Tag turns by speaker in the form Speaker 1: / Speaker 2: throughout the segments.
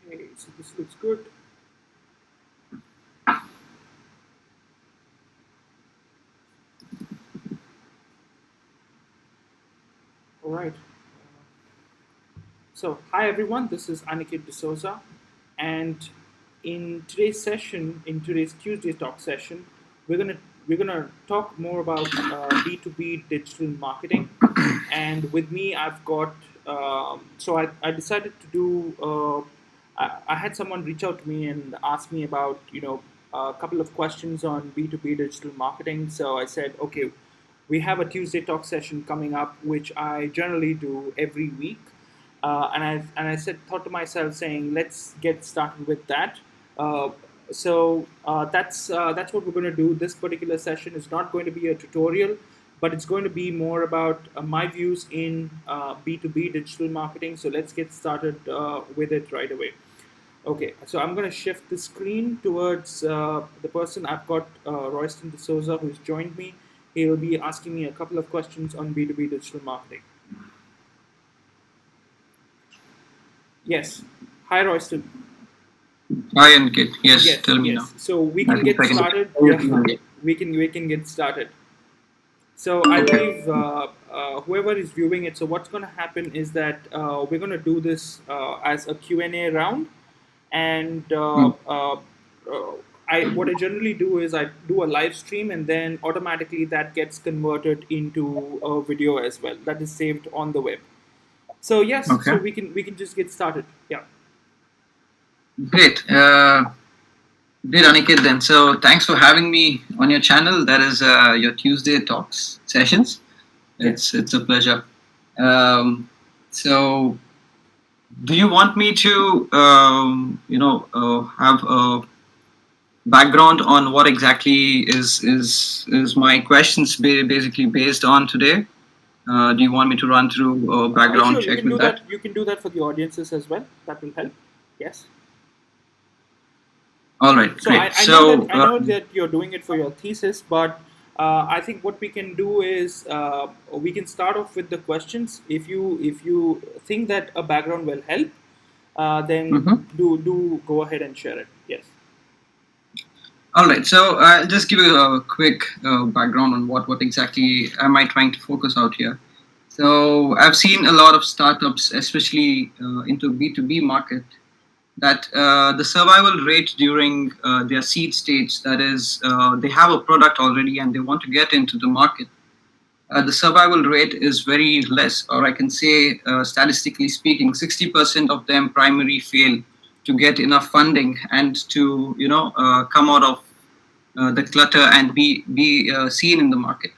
Speaker 1: Okay, so this looks good. All right. So, hi everyone. This is Aniket D'Souza, and in today's session, in today's Tuesday talk session, we're gonna talk more about B2B digital marketing. And with me, I've got. I decided to do. I had someone reach out to me and ask me about a couple of questions on B2B digital marketing. So I said, okay, we have a Tuesday talk session coming up, which I generally do every week. And I thought to myself, saying, let's get started with that. Uh, that's what we're going to do. This particular session is not going to be a tutorial, but it's going to be more about my views in B2B digital marketing. So let's get started with it right away. Okay, so I'm going to shift the screen towards the person. I've got Royston D'Souza, who's joined me. He'll be asking me a couple of questions on B2B digital marketing. Yes. Hi, Royston.
Speaker 2: Hi, Aniket. Yes,
Speaker 1: Yes,
Speaker 2: tell me now.
Speaker 1: yes. So we
Speaker 2: I
Speaker 1: can
Speaker 2: think
Speaker 1: get
Speaker 2: I can
Speaker 1: started.
Speaker 2: hear
Speaker 1: Yeah,
Speaker 2: you again.
Speaker 1: we can get started. So I believe whoever is viewing it. So what's going to happen is that we're going to do this as a Q&A round, and
Speaker 2: Hmm.
Speaker 1: what I generally do is I do a live stream, and then automatically that gets converted into a video as well. That is saved on the web. So yes,
Speaker 2: Okay,
Speaker 1: so we can just get started. Yeah.
Speaker 2: great. Great, Aniket. Then, so thanks for having me on your channel. That is your Tuesday talks sessions.
Speaker 1: Yes.
Speaker 2: It's a pleasure. Um, so, do you want me to have a background on what exactly is my questions basically based on today? Do you want me to run through a background
Speaker 1: Sure, you
Speaker 2: check
Speaker 1: can
Speaker 2: with
Speaker 1: do
Speaker 2: that?
Speaker 1: that. You can do that for the audiences as well. That will help. Yes.
Speaker 2: All right,
Speaker 1: So
Speaker 2: great.
Speaker 1: I know that you're doing it for your thesis, but I think what we can do is we can start off with the questions. If you think that a background will help, then
Speaker 2: Mhm.
Speaker 1: do go ahead and share it. Yes.
Speaker 2: All right, so I'll just give you a quick background on what exactly am I trying to focus out here. So I've seen a lot of startups, especially into B2B market, that the survival rate during their seed stage, that is, they have a product already and they want to get into the market. The survival rate is very less, or I can say, statistically speaking, 60% of them primary fail to get enough funding and to come out of the clutter and be seen in the market.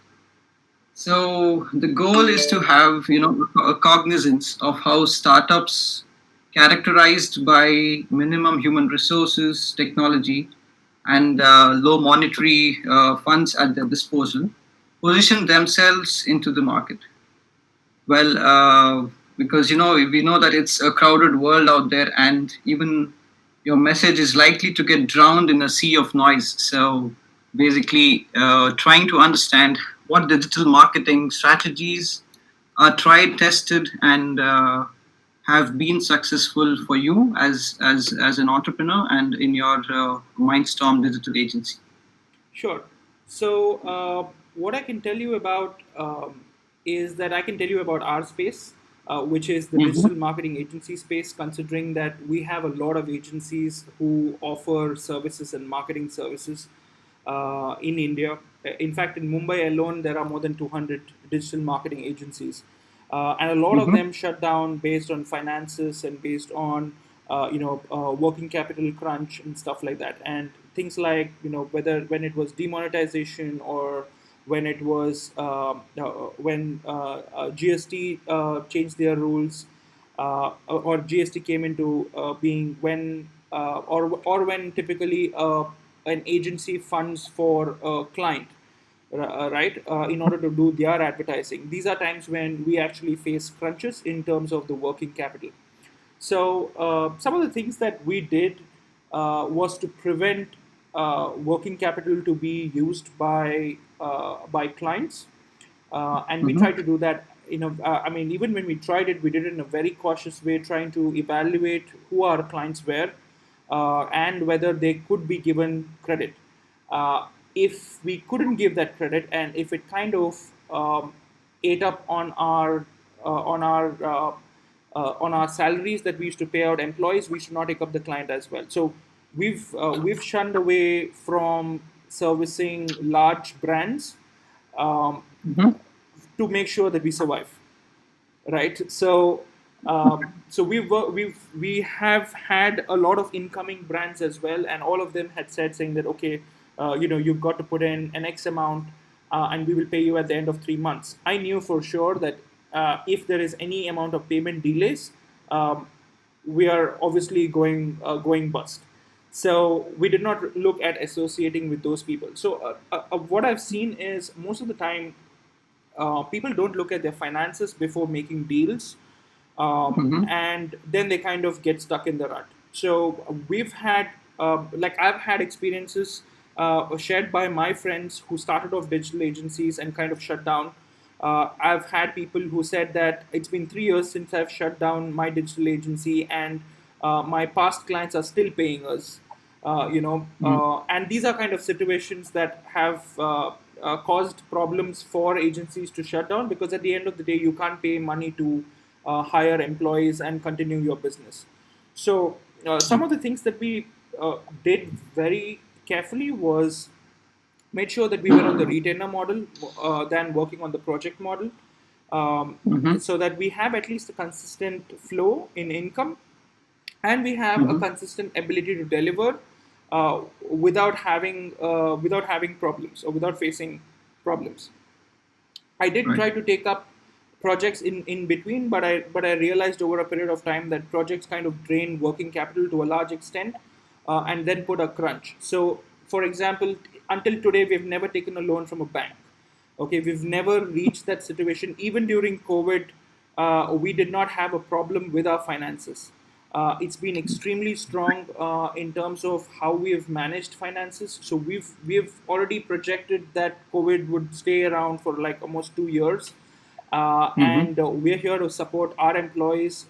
Speaker 2: So the goal is to have a cognizance of how startups characterized by minimum human resources, technology, and low monetary funds at their disposal position themselves into the market. Well, because we know that it's a crowded world out there, and even your message is likely to get drowned in a sea of noise. So basically, trying to understand what digital marketing strategies are tried, tested, and have been successful for you as an entrepreneur and in your Mindstorm digital agency.
Speaker 1: Sure. So, what I can tell you about is that I can tell you about our space, which is the
Speaker 2: Mm-hmm.
Speaker 1: digital marketing agency space, considering that we have a lot of agencies who offer services and marketing services in India. In fact, in Mumbai alone, there are more than 200 digital marketing agencies. And a lot of
Speaker 2: Mm-hmm.
Speaker 1: them shut down based on finances and based on working capital crunch and stuff like that, and things like whether when it was demonetization or when it was when GST changed their rules, or GST came into being when when typically an agency funds for a client, right, in order to do their advertising. These are times when we actually face crunches in terms of the working capital. So some of the things that we did was to prevent working capital to be used by clients, and we
Speaker 2: Mm-hmm.
Speaker 1: try to do that I mean, even when we tried it, we did it in a very cautious way, trying to evaluate who our clients were, and whether they could be given credit. If we couldn't give that credit, and if it kind of ate up on our on our salaries that we used to pay out employees, we should not take up the client as well. So we've shunned away from servicing large brands, um,
Speaker 2: Mm-hmm.
Speaker 1: to make sure that we survive, right? So we have had a lot of incoming brands as well, and all of them had said, saying that, okay, you've got to put in an X amount, and we will pay you at the end of 3 months. I knew for sure that if there is any amount of payment delays, um, we are obviously going bust. So we did not look at associating with those people. So what I've seen is, most of the time, people don't look at their finances before making deals,
Speaker 2: Mm-hmm.
Speaker 1: and then they kind of get stuck in the rut. So we've had, like, I've had experiences shared by my friends who started off digital agencies and kind of shut down. I've had people who said that it's been 3 years since I've shut down my digital agency, and my past clients are still paying us. And these are kind of situations that have caused problems for agencies to shut down, because at the end of the day, you can't pay money to hire employees and continue your business. So some of the things that we did very carefully was made sure that we were on the retainer model than working on the project model,
Speaker 2: Mm-hmm.
Speaker 1: so that we have at least a consistent flow in income, and we have a
Speaker 2: Mm-hmm.
Speaker 1: consistent ability to deliver without having problems, or without facing problems. I did
Speaker 2: Right.
Speaker 1: try to take up projects in between, but I realized over a period of time that projects kind of drain working capital to a large extent, and then put a crunch. So, for example, until today, we've never taken a loan from a bank. Okay, we've never reached that situation. Even during COVID, we did not have a problem with our finances. It's been extremely strong in terms of how we have managed finances. So we've already projected that COVID would stay around for like almost 2 years,
Speaker 2: Mm-hmm.
Speaker 1: and we're here to support our employees.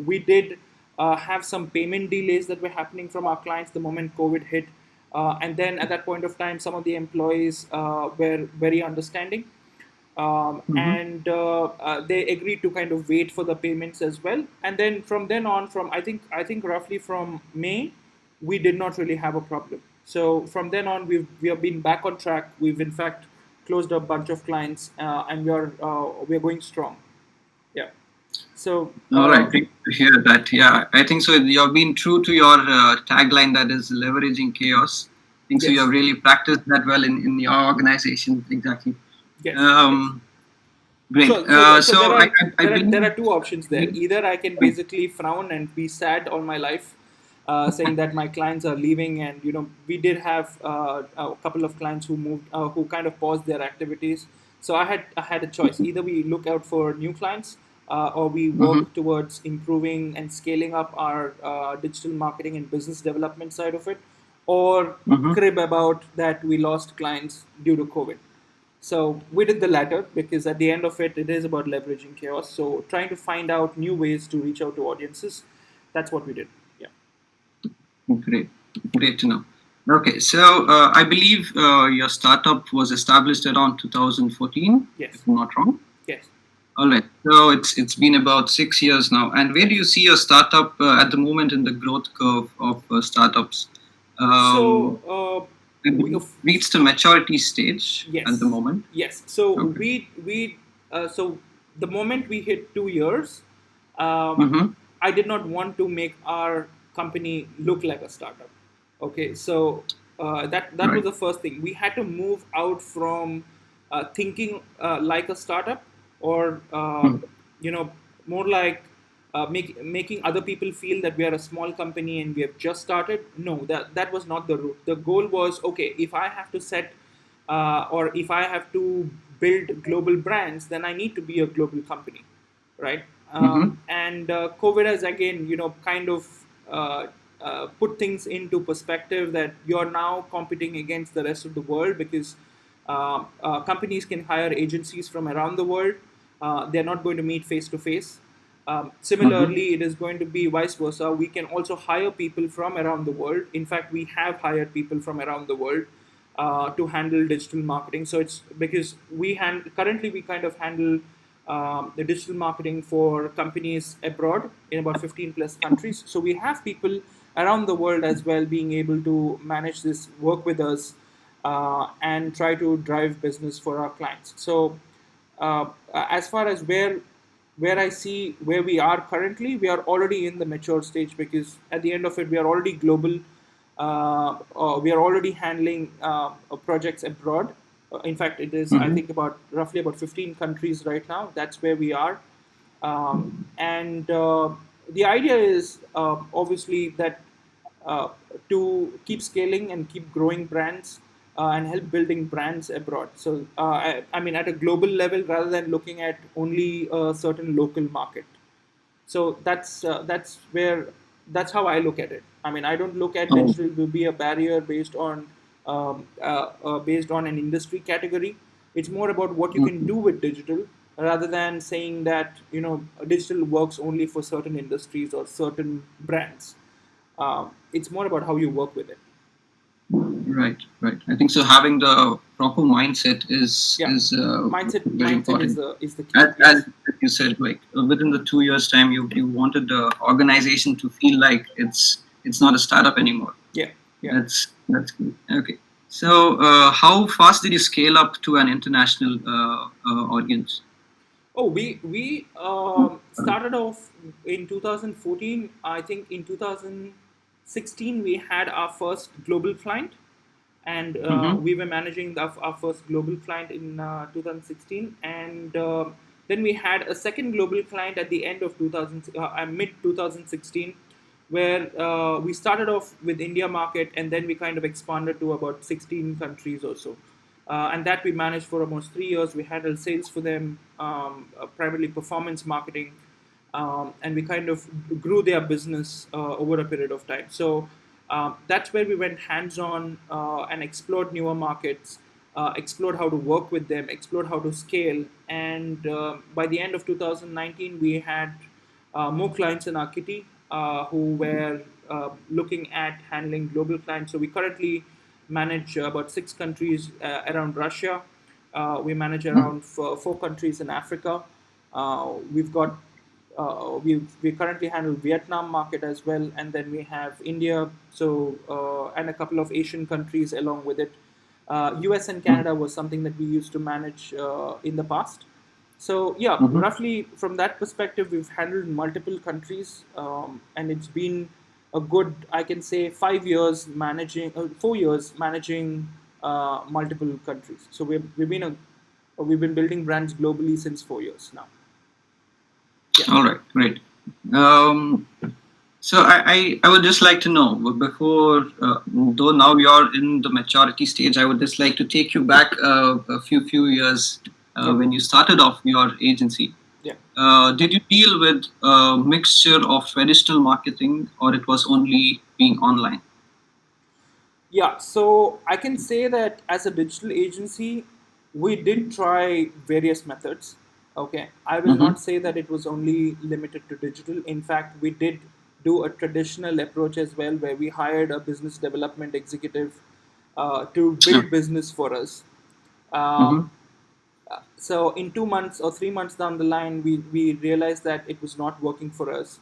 Speaker 1: We did have some payment delays that were happening from our clients the moment COVID hit, and then at that point of time, some of the employees were very understanding,
Speaker 2: Mm-hmm.
Speaker 1: and they agreed to kind of wait for the payments as well. And then from then on, from I think roughly from May, we did not really have a problem. So from then on, we have been back on track. We've in fact closed a bunch of clients, and we are going strong. Yeah. So
Speaker 2: All right, great to hear that. Yeah, I think so. You've been true to your tagline, that is leveraging chaos. I think so. You have
Speaker 1: yes,
Speaker 2: really practiced that well in your organization. Exactly.
Speaker 1: yes, yes.
Speaker 2: Um, Great.
Speaker 1: So
Speaker 2: So I
Speaker 1: there are
Speaker 2: believe.
Speaker 1: two options there. Either I can basically frown and be sad all my life, saying that my clients are leaving, and we did have a couple of clients who moved, who kind of paused their activities. So I had a choice. Either we look out for new clients, or we
Speaker 2: Mm-hmm.
Speaker 1: work towards improving and scaling up our digital marketing and business development side of it, or
Speaker 2: Mm-hmm.
Speaker 1: crib about that we lost clients due to COVID. So we did the latter, because at the end of it, it is about leveraging chaos. So trying to find out new ways to reach out to audiences. That's what we did. Yeah.
Speaker 2: Great. Great to know. Okay, so I believe your startup was established around 2014, if
Speaker 1: Yes.
Speaker 2: I'm not wrong.
Speaker 1: Yes.
Speaker 2: All right. So it's been about 6 years now. And where do you see your startup at the moment in the growth curve of startups? Um,
Speaker 1: So
Speaker 2: I
Speaker 1: we
Speaker 2: believe reached a maturity stage at the
Speaker 1: yes,
Speaker 2: moment.
Speaker 1: yes. So
Speaker 2: Okay.
Speaker 1: so the moment we hit 2 years, um,
Speaker 2: Mm-hmm.
Speaker 1: I did not want to make our company look like a startup. Okay, so that was
Speaker 2: Right.
Speaker 1: the first thing. We had to move out from thinking like a startup, or you know more like making other people feel that we are a small company and we have just started. No, that was not the route. The goal was, okay, if I have to set or if I have to build global brands, then I need to be a global company, right?
Speaker 2: Mm-hmm.
Speaker 1: And COVID has again, kind of put things into perspective, that you're now competing against the rest of the world, because companies can hire agencies from around the world. they're not going to meet face to face.
Speaker 2: Mm-hmm.
Speaker 1: Similarly, it is going to be vice versa. We can also hire people from around the world. In fact, we have hired people from around the world to handle digital marketing. So it's because currently we kind of handle the digital marketing for companies abroad in about 15 plus countries. So we have people around the world as well being able to manage this, work with us, and try to drive business for our clients. So as far as where I see where we are currently, we are already in the mature stage because at the end of it, we are already global. We are already handling projects abroad. In fact, it is I
Speaker 2: Mm-hmm.
Speaker 1: think about roughly about 15 countries right now. That's where we are, and the idea is obviously that uh, to keep scaling and keep growing brands and help building brands abroad. So, I mean, at a global level, rather than looking at only a certain local market. So that's how I look at it. I mean, I don't look at
Speaker 2: Oh,
Speaker 1: digital to be a barrier based on an industry category. It's more about what you can
Speaker 2: mm,
Speaker 1: do with digital rather than saying that digital works only for certain industries or certain brands. It's more about how you work with it.
Speaker 2: right, right. I think so. Having the proper mindset is
Speaker 1: Yeah,
Speaker 2: very
Speaker 1: mindset is
Speaker 2: important.
Speaker 1: the key.
Speaker 2: As
Speaker 1: Yes.
Speaker 2: you said, like within the 2 years time, you wanted the organization to feel like it's not a startup anymore.
Speaker 1: Yeah. Yeah.
Speaker 2: That's good. Okay. So, how fast did you scale up to an international audience?
Speaker 1: Oh, we started off in 2014. I think in 2016 we had our first global client, and
Speaker 2: Mm-hmm.
Speaker 1: we were managing our first global client in 2016, and then we had a second global client at the end of mid 2016, where we started off with India market, and then we kind of expanded to about 16 countries or so. And that we managed for almost 3 years. We handled sales for them, primarily performance marketing, and we kind of grew their business over a period of time. So that's where we went hands on and explored newer markets, explored how to work with them, explored how to scale. And by the end of 2019, we had more clients in our kitty who were looking at handling global clients. So we currently manage about 6 countries around Russia. We manage around four countries in Africa. We've got we currently handle Vietnam market as well, and then we have India. So and a couple of Asian countries along with it. US and Canada was something that we used to manage in the past. So yeah,
Speaker 2: Mm-hmm.
Speaker 1: roughly from that perspective, we've handled multiple countries, and it's been a good, I can say, 5 years managing, 4 years managing multiple countries. So we've been building brands globally since 4 years now. Yeah.
Speaker 2: All right, great. Um, so I would just like to know before, though now you're in the maturity stage, I would just like to take you back a few years
Speaker 1: Okay.
Speaker 2: when you started off your agency.
Speaker 1: Yeah.
Speaker 2: Did you deal with a mixture of traditional marketing, or it was only being online?
Speaker 1: Yeah, so I can say that as a digital agency, we did try various methods. Okay, I will
Speaker 2: Mm-hmm.
Speaker 1: not say that it was only limited to digital. In fact, we did do a traditional approach as well, where we hired a business development executive to build business for us. Um,
Speaker 2: Mm-hmm.
Speaker 1: so in 2 months or 3 months down the line, we realized that it was not working for us.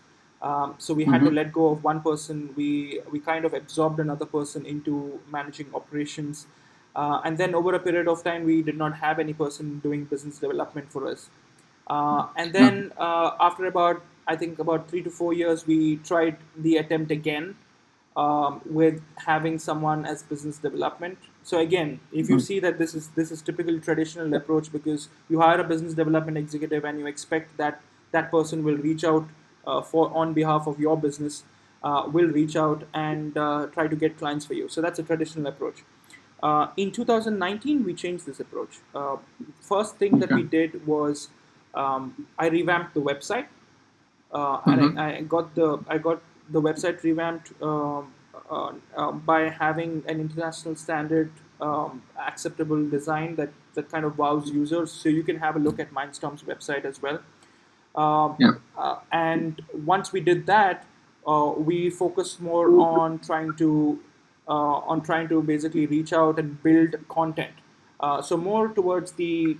Speaker 1: So we had to
Speaker 2: Mm-hmm.
Speaker 1: let go of one person. We kind of absorbed another person into managing operations, and then over a period of time, we did not have any person doing business development for us. And then after about I think about 3 to 4 years, we tried the attempt again with having someone as business development. So again, if you see that this is typical traditional approach, because you hire a business development executive and you expect that that person will reach out for on behalf of your business, will reach out and try to get clients for you. So that's a traditional approach. In 2019, we changed this approach. First thing that
Speaker 2: Okay.
Speaker 1: we did was I revamped the website, and
Speaker 2: Mm-hmm.
Speaker 1: I got the website revamped by having an international standard acceptable design that kind of wows users. So you can have a look at Mindstorm's website as well. Um,
Speaker 2: Yeah.
Speaker 1: and once we did that, we focused more on trying to basically reach out and build content. So more towards the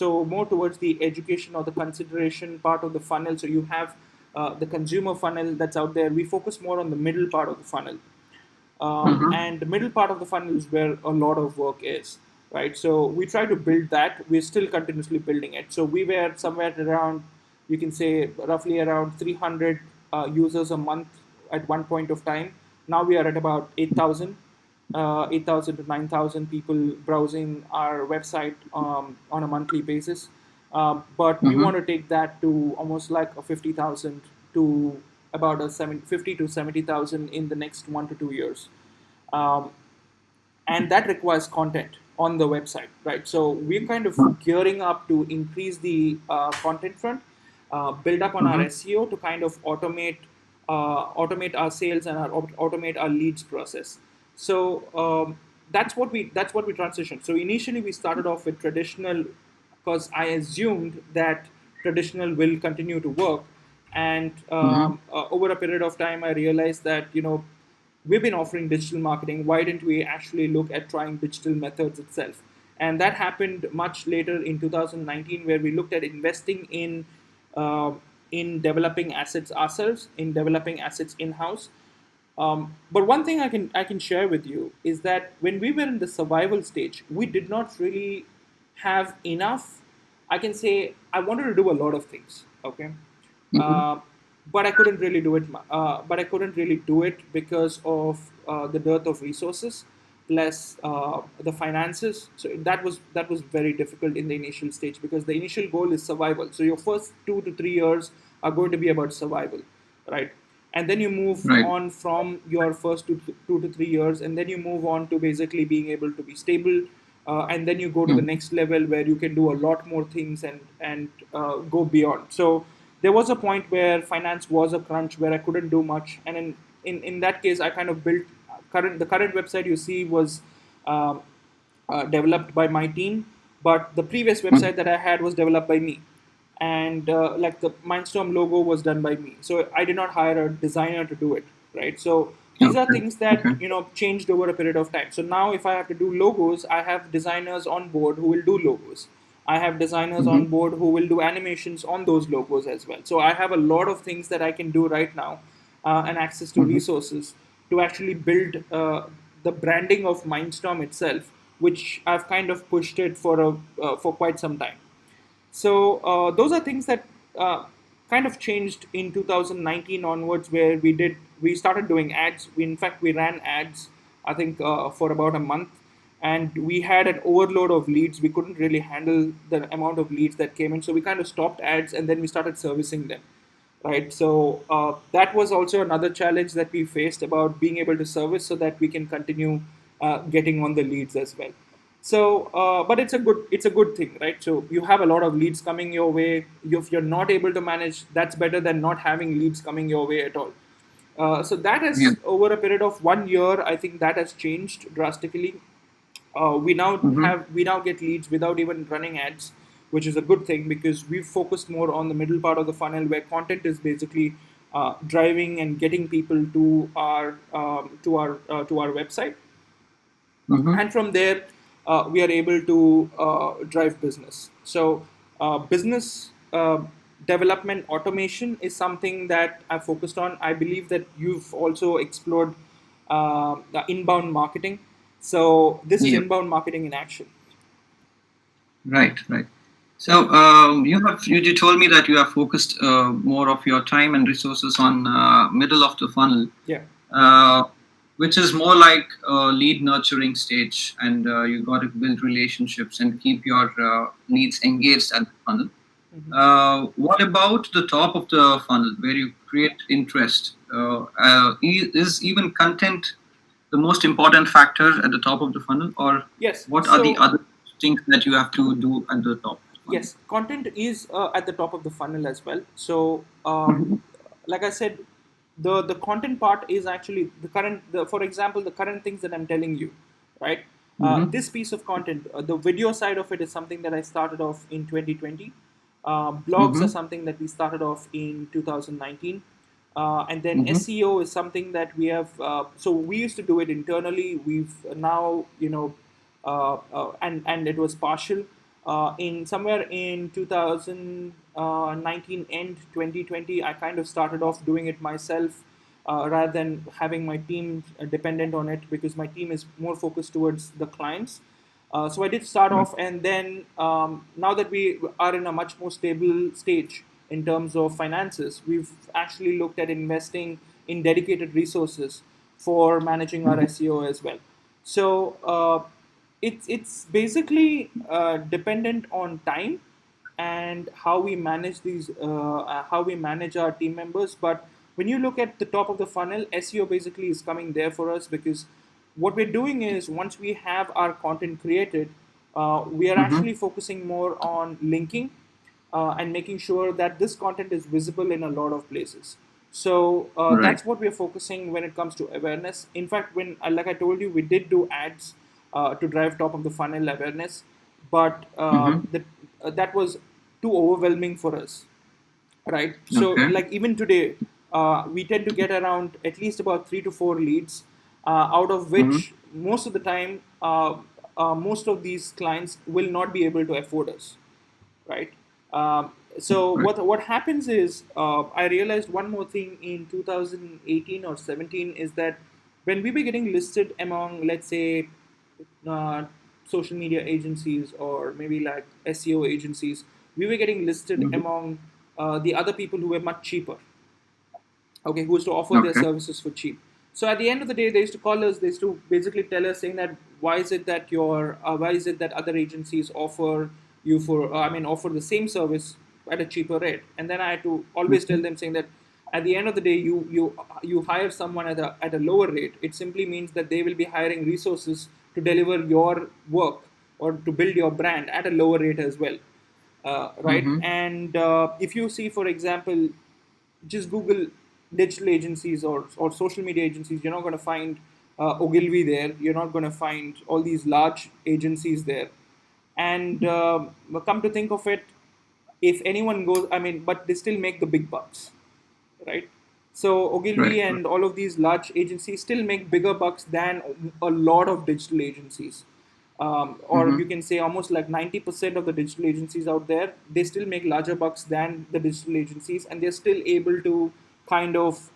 Speaker 1: more towards the education or the consideration part of the funnel. So you have the consumer funnel that's out there. We focus more on the middle part of the funnel,
Speaker 2: Mm-hmm.
Speaker 1: and the middle part of the funnel is where a lot of work is, right? So we try to build that. We're still continuously building it. So we were somewhere around, you can say, roughly around 300 users a month at one point of time. Now we are at about 8,000. 8,000 to 9,000 people browsing our website on a monthly basis. But we
Speaker 2: Mm-hmm.
Speaker 1: want to take that to almost like a 50,000 to about a 50 to 70,000 in the next 1 to 2 years. Um, and that requires content on the website, right? So we're kind of gearing up to increase the content front, build up on our
Speaker 2: Mm-hmm.
Speaker 1: SEO to kind of automate our sales and automate our leads process. So that's what we transitioned. So initially we started off with traditional, because I assumed that traditional will continue to work, and
Speaker 2: Mm-hmm.
Speaker 1: over a period of time I realized that we've been offering digital marketing. Why didn't we actually look at trying digital methods itself? And that happened much later in 2019, where we looked at investing in developing assets ourselves, in developing assets in house. But one thing I can share with you is that when we were in the survival stage, we did not really have enough. I can say I wanted to do a lot of things. Okay,
Speaker 2: Mm-hmm.
Speaker 1: uh, but I couldn't really do it. But I couldn't really do it because of the dearth of resources, plus the finances. So that was very difficult in the initial stage, because the initial goal is survival. So your first 2 to 3 years are going to be about survival, right? And then you move
Speaker 2: Right.
Speaker 1: on from your first 2 to 3 years, and then you move on to basically being able to be stable, and then you go to the
Speaker 2: Mm-hmm.
Speaker 1: next level where you can do a lot more things and go beyond. So there was a point where finance was a crunch, where I couldn't do much, and in that case I kind of built the current website you see was um, developed by my team, but the previous website that I had was developed by me, and like the Mindstorm logo was done by me. So I did not hire a designer to do it, right? So these are
Speaker 2: Okay.
Speaker 1: things that
Speaker 2: Okay.
Speaker 1: changed over a period of time. So now if I have to do logos, I have designers on board who will do logos. I have designers
Speaker 2: Mm-hmm.
Speaker 1: on board who will do animations on those logos as well. So I have a lot of things that I can do right now, and access to
Speaker 2: Mm-hmm.
Speaker 1: resources to actually build the branding of Mindstorm itself, which I've kind of pushed it for quite some time. So those are things that kind of changed in 2019 onwards, where we started doing ads. In fact, we ran ads, I think, for about a month, and we had an overload of leads. We couldn't really handle the amount of leads that came in, so we kind of stopped ads, and then we started servicing them, right? So that was also another challenge that we faced, about being able to service so that we can continue getting on the leads as well. So but it's a good thing, right? So you have a lot of leads coming your way. If you're not able to manage, that's better than not having leads coming your way at all. So that
Speaker 2: Yeah.
Speaker 1: has, over a period of 1 year, I think that has changed drastically.
Speaker 2: Mm-hmm.
Speaker 1: We now get leads without even running ads, which is a good thing, because we've focused more on the middle part of the funnel, where content is basically driving and getting people to our website,
Speaker 2: Mm-hmm.
Speaker 1: and from there we are able to drive business. So business development automation is something that I focused on. I believe that you've also explored the inbound marketing. So this is
Speaker 2: Yeah.
Speaker 1: inbound marketing in action.
Speaker 2: Right. Right.
Speaker 1: Yeah.
Speaker 2: So you told me that you have focused more of your time and resources on middle of the funnel,
Speaker 1: Yeah.
Speaker 2: uh, which is more like a lead nurturing stage, and you got to build relationships and keep your leads engaged at the funnel. What about the top of the funnel, where you create interest? Is even content the most important factor at the top of the funnel, or
Speaker 1: Yes.
Speaker 2: what are the
Speaker 1: So
Speaker 2: other things that you have to do at the top of the funnel?
Speaker 1: yes, content is at the top of the funnel as well. So,
Speaker 2: Mhm.
Speaker 1: like I said, the content part is actually the current. For example, the current things that I'm telling you, right?
Speaker 2: Mm-hmm.
Speaker 1: This piece of content, the video side of it, is something that I started off in 2020. Blogs are
Speaker 2: Mm-hmm.
Speaker 1: something that we started off in 2019. And then
Speaker 2: Mm-hmm.
Speaker 1: SEO is something that we have. So we used to do it internally. We've now, and it was partial. In somewhere in 2019 end 2020, I kind of started off doing it myself, rather than having my team dependent on it, because my team is more focused towards the clients. So I did start
Speaker 2: Right.
Speaker 1: off, and then now that we are in a much more stable stage in terms of finances, we've actually looked at investing in dedicated resources for managing our
Speaker 2: Mm-hmm.
Speaker 1: SEO as well. So it's basically dependent on time and how we manage how we manage our team members. But when you look at the top of the funnel, SEO basically is coming there for us, because what we're doing is, once we have our content created, we are
Speaker 2: Mm-hmm.
Speaker 1: actually focusing more on linking, and making sure that this content is visible in a lot of places. So
Speaker 2: Right.
Speaker 1: that's what we're focusing when it comes to awareness. In fact, when like I told you, we did do ads to drive top of the funnel awareness, but
Speaker 2: Mm-hmm.
Speaker 1: that was too overwhelming for us, right? So
Speaker 2: Okay.
Speaker 1: like even today, we tend to get around at least about 3 to 4 leads, out of
Speaker 2: Mm-hmm.
Speaker 1: which most of the time, most of these clients will not be able to afford us, right? So
Speaker 2: Right.
Speaker 1: what happens is, I realized one more thing in 2018 or 17, is that when we were getting listed among, let's say, uh, social media agencies, or maybe like SEO agencies, we were getting listed
Speaker 2: Mm-hmm.
Speaker 1: among the other people who were much cheaper, okay, who used to offer their
Speaker 2: Okay.
Speaker 1: services for cheap. So at the end of the day, they used to call us, they used to basically tell us, saying that, why is it that other agencies offer you for, offer the same service at a cheaper rate? And then I had to always
Speaker 2: Mm-hmm.
Speaker 1: tell them, saying that at the end of the day, you hire someone at a lower rate. It simply means that they will be hiring resources to deliver your work, or to build your brand at a lower rate as well, right?
Speaker 2: Mm-hmm.
Speaker 1: And if you see, for example, just Google digital agencies, or social media agencies, you're not going to find Ogilvy there. You're not going to find all these large agencies there. And come to think of it, if anyone goes, but they still make the big bucks, right? So
Speaker 2: Right.
Speaker 1: Ogilvy and all of these large agencies still make bigger bucks than a lot of digital agencies. Or
Speaker 2: Mm-hmm.
Speaker 1: you can say almost like 90% of the digital agencies out there, they still make larger bucks than the digital agencies, and they're still able to kind of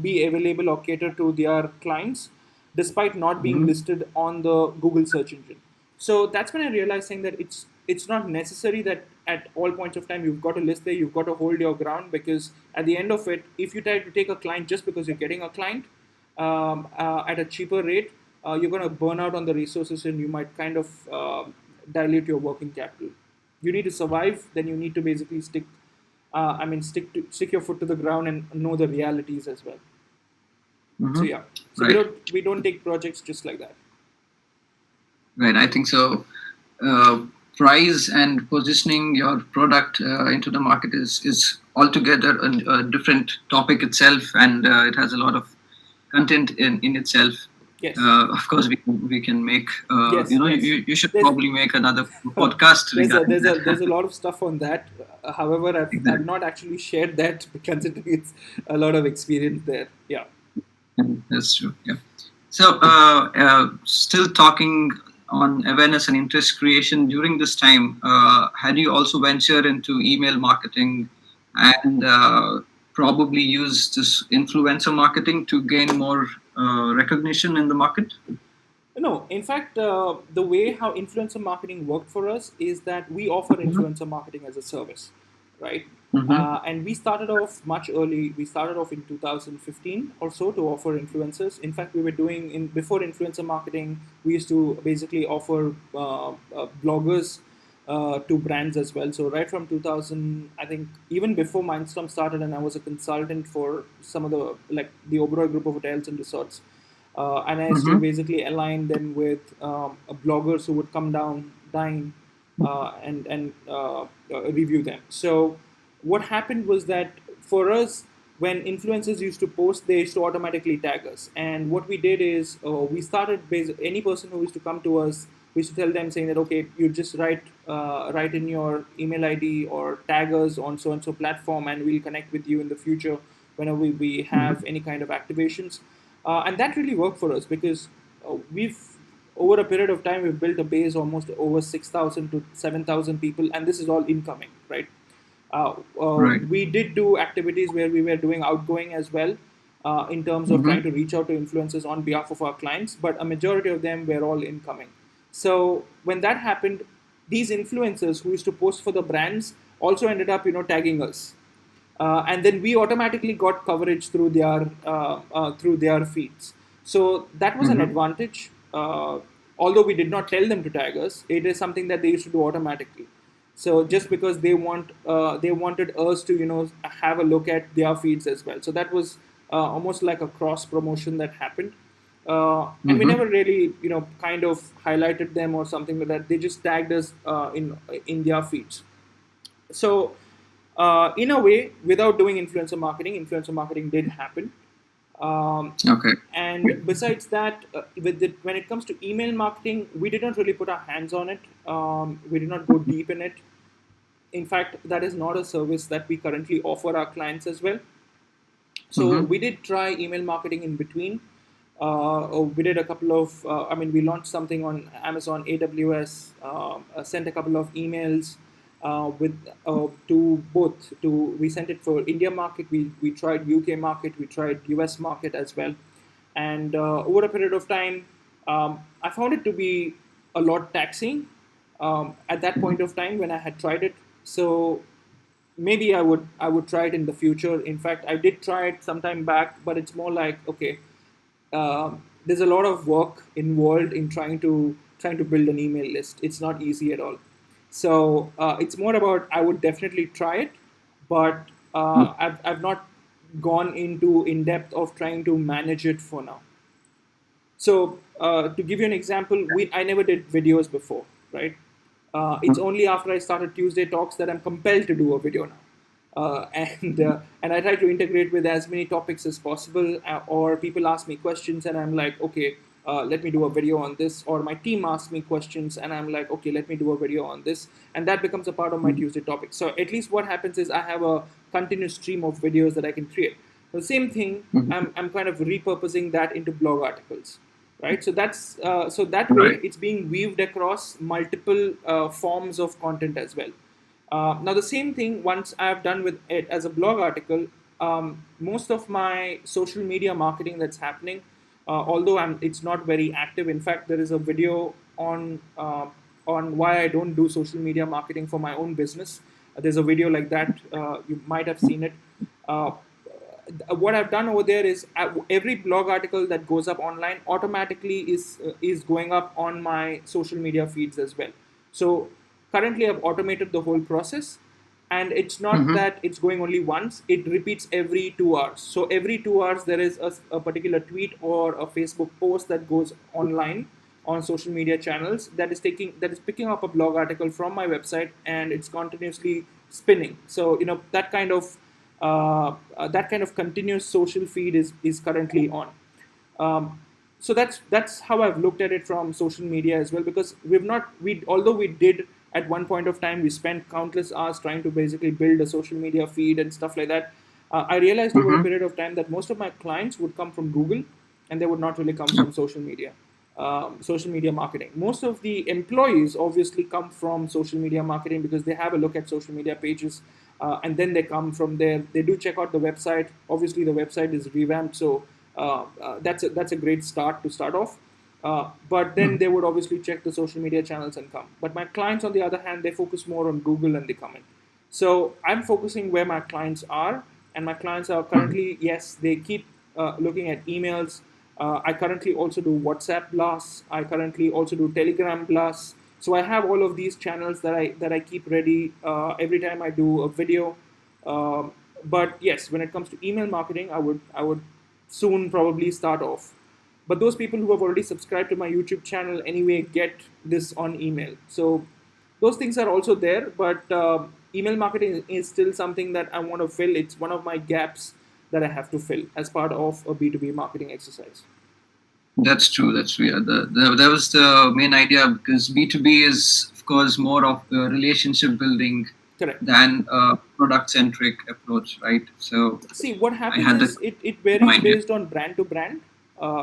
Speaker 1: be available or cater to their clients, despite not being
Speaker 2: Mm-hmm.
Speaker 1: listed on the Google search engine. So that's when I realized, saying that it's not necessary that at all points of time you've got to list there, you've got to hold your ground, because at the end of it, if you try to take a client just because you're getting a client at a cheaper rate, you're going to burn out on the resources, and you might kind of dilute your working capital. You need to survive, then you need to basically stick your foot to the ground and know the realities as well. So
Speaker 2: Mm-hmm.
Speaker 1: yeah, so we
Speaker 2: Right.
Speaker 1: don't take projects just like that.
Speaker 2: Right. I think so. Uh, Price and positioning your product into the market is altogether a different topic itself, and it has a lot of content in itself.
Speaker 1: Yes,
Speaker 2: Of course, we can make.
Speaker 1: yes, yes.
Speaker 2: You should
Speaker 1: There's
Speaker 2: probably make another podcast regarding that.
Speaker 1: there's a lot of stuff on that. However, I've
Speaker 2: Exactly.
Speaker 1: not actually shared that, considering it's a lot of experience there. Yeah.
Speaker 2: That's true. Yeah. So, still talking on awareness and interest creation during this time, had you also ventured into email marketing and probably use this influencer marketing to gain more recognition in the market?
Speaker 1: No, in fact, the way how influencer marketing worked for us is that we offer
Speaker 2: Mm-hmm.
Speaker 1: influencer marketing as a service, right?
Speaker 2: Mm-hmm.
Speaker 1: And we started off much early. We started off in 2015 or so to offer influencers. In fact, we were doing in before influencer marketing, we used to basically offer bloggers to brands as well. So right from 2000, I think even before Mindstorm started, and I was a consultant for some of the like the Oberoi group of hotels and resorts. And I used to
Speaker 2: Mm-hmm.
Speaker 1: basically align them with bloggers who would come down, dine, and review them. So what happened was that for us, when influencers used to post, they used to automatically tag us. And what we did is we started any person who used to come to us, we used to tell them saying that okay, you just write in your email ID or tag us on so and so platform, and we'll connect with you in the future whenever we have any kind of activations. And that really worked for us because we've over a period of time we've built a base almost over 6,000 to 7,000 people, and this is all incoming, right?
Speaker 2: Right.
Speaker 1: We did do activities where we were doing outgoing as well, in terms of trying
Speaker 2: Mm-hmm.
Speaker 1: to reach out to influencers on behalf of our clients, but a majority of them were all incoming. So when that happened, these influencers who used to post for the brands also ended up, tagging us, and then we automatically got coverage through their feeds. So that was an
Speaker 2: Mm-hmm.
Speaker 1: advantage. Although we did not tell them to tag us, it is something that they used to do automatically. So just because they wanted us to have a look at their feeds as well. So that was almost like a cross promotion that happened. And we
Speaker 2: Mm-hmm.
Speaker 1: never really kind of highlighted them or something like that. They just tagged us in their feeds. So in a way, without doing influencer marketing did happen. um,
Speaker 2: Okay.
Speaker 1: and besides that, when it comes to email marketing, we did not really put our hands on it. We did not go deep in it. In fact, that is not a service that we currently offer our clients as well. So
Speaker 2: Mm-hmm.
Speaker 1: we did try email marketing in between. We did a couple of, we launched something on Amazon AWS, sent a couple of emails with to both. We sent it for India market. We tried UK market. We tried US market as well. And over a period of time, I found it to be a lot taxing at that point of time when I had tried it. So maybe I would try it in the future. In fact, I did try it some time back, but it's more like okay, there's a lot of work involved in trying to build an email list. It's not easy at all. So it's more about I would definitely try it, but I've not gone into in depth of trying to manage it for now. So to give you an example, I never did videos before, right? It's only after I started Tuesday Talks that I'm compelled to do a video now, and I try to integrate with as many topics as possible. Or people ask me questions, and I'm like, okay, let me do a video on this. Or my team asks me questions, and I'm like, okay, let me do a video on this, and that becomes a part of my Tuesday topic. So at least what happens is I have a continuous stream of videos that I can create. The same thing,
Speaker 2: Mm-hmm.
Speaker 1: I'm kind of repurposing that into blog articles, right? So that's so that way
Speaker 2: Right.
Speaker 1: it's being weaved across multiple forms of content as well. Now the same thing once I've done with it as a blog article, most of my social media marketing that's happening, although it's not very active. In fact, there is a video on why I don't do social media marketing for my own business. There's a video like that. You might have seen it. Uh, what I've done over there is every blog article that goes up online automatically is going up on my social media feeds as well. So currently, I've automated the whole process, and it's not
Speaker 2: Mm-hmm.
Speaker 1: that it's going only once; it repeats every 2 hours. So every 2 hours, there is a particular tweet or a Facebook post that goes online on social media channels that is picking up a blog article from my website, and it's continuously spinning. So that kind of continuous social feed is currently on. So that's how I've looked at it from social media as well, because we although we did at one point of time we spent countless hours trying to basically build a social media feed and stuff like that. I realized over a
Speaker 2: Mm-hmm.
Speaker 1: period of time that most of my clients would come from Google, and they would not really come from social media marketing. Most of the employees obviously come from social media marketing because they have a look at social media pages, and then they come from there. They do check out the website. Obviously, the website is revamped, so that's a great start to start off. But then they would obviously check the social media channels and come. But my clients, on the other hand, they focus more on Google and they come in. So I'm focusing where my clients are, and my clients are
Speaker 2: Mm-hmm.
Speaker 1: currently, yes, they keep looking at emails. I currently also do WhatsApp blasts. I currently also do Telegram blasts. So I have all of these channels that I keep ready every time I do a video. But yes, when it comes to email marketing, I would soon probably start off. But those people who have already subscribed to my YouTube channel anyway get this on email. So those things are also there, but email marketing is still something that I want to fill. It's one of my gaps that I have to fill as part of a B2B marketing exercise.
Speaker 2: That's true. That's true. Yeah, that was the main idea, because B2B is, of course, more of a relationship building
Speaker 1: Correct.
Speaker 2: than a product centric approach, right? So
Speaker 1: See, what
Speaker 2: I
Speaker 1: happens
Speaker 2: had that
Speaker 1: is it varies
Speaker 2: mind. Yeah.
Speaker 1: based on brand to brand.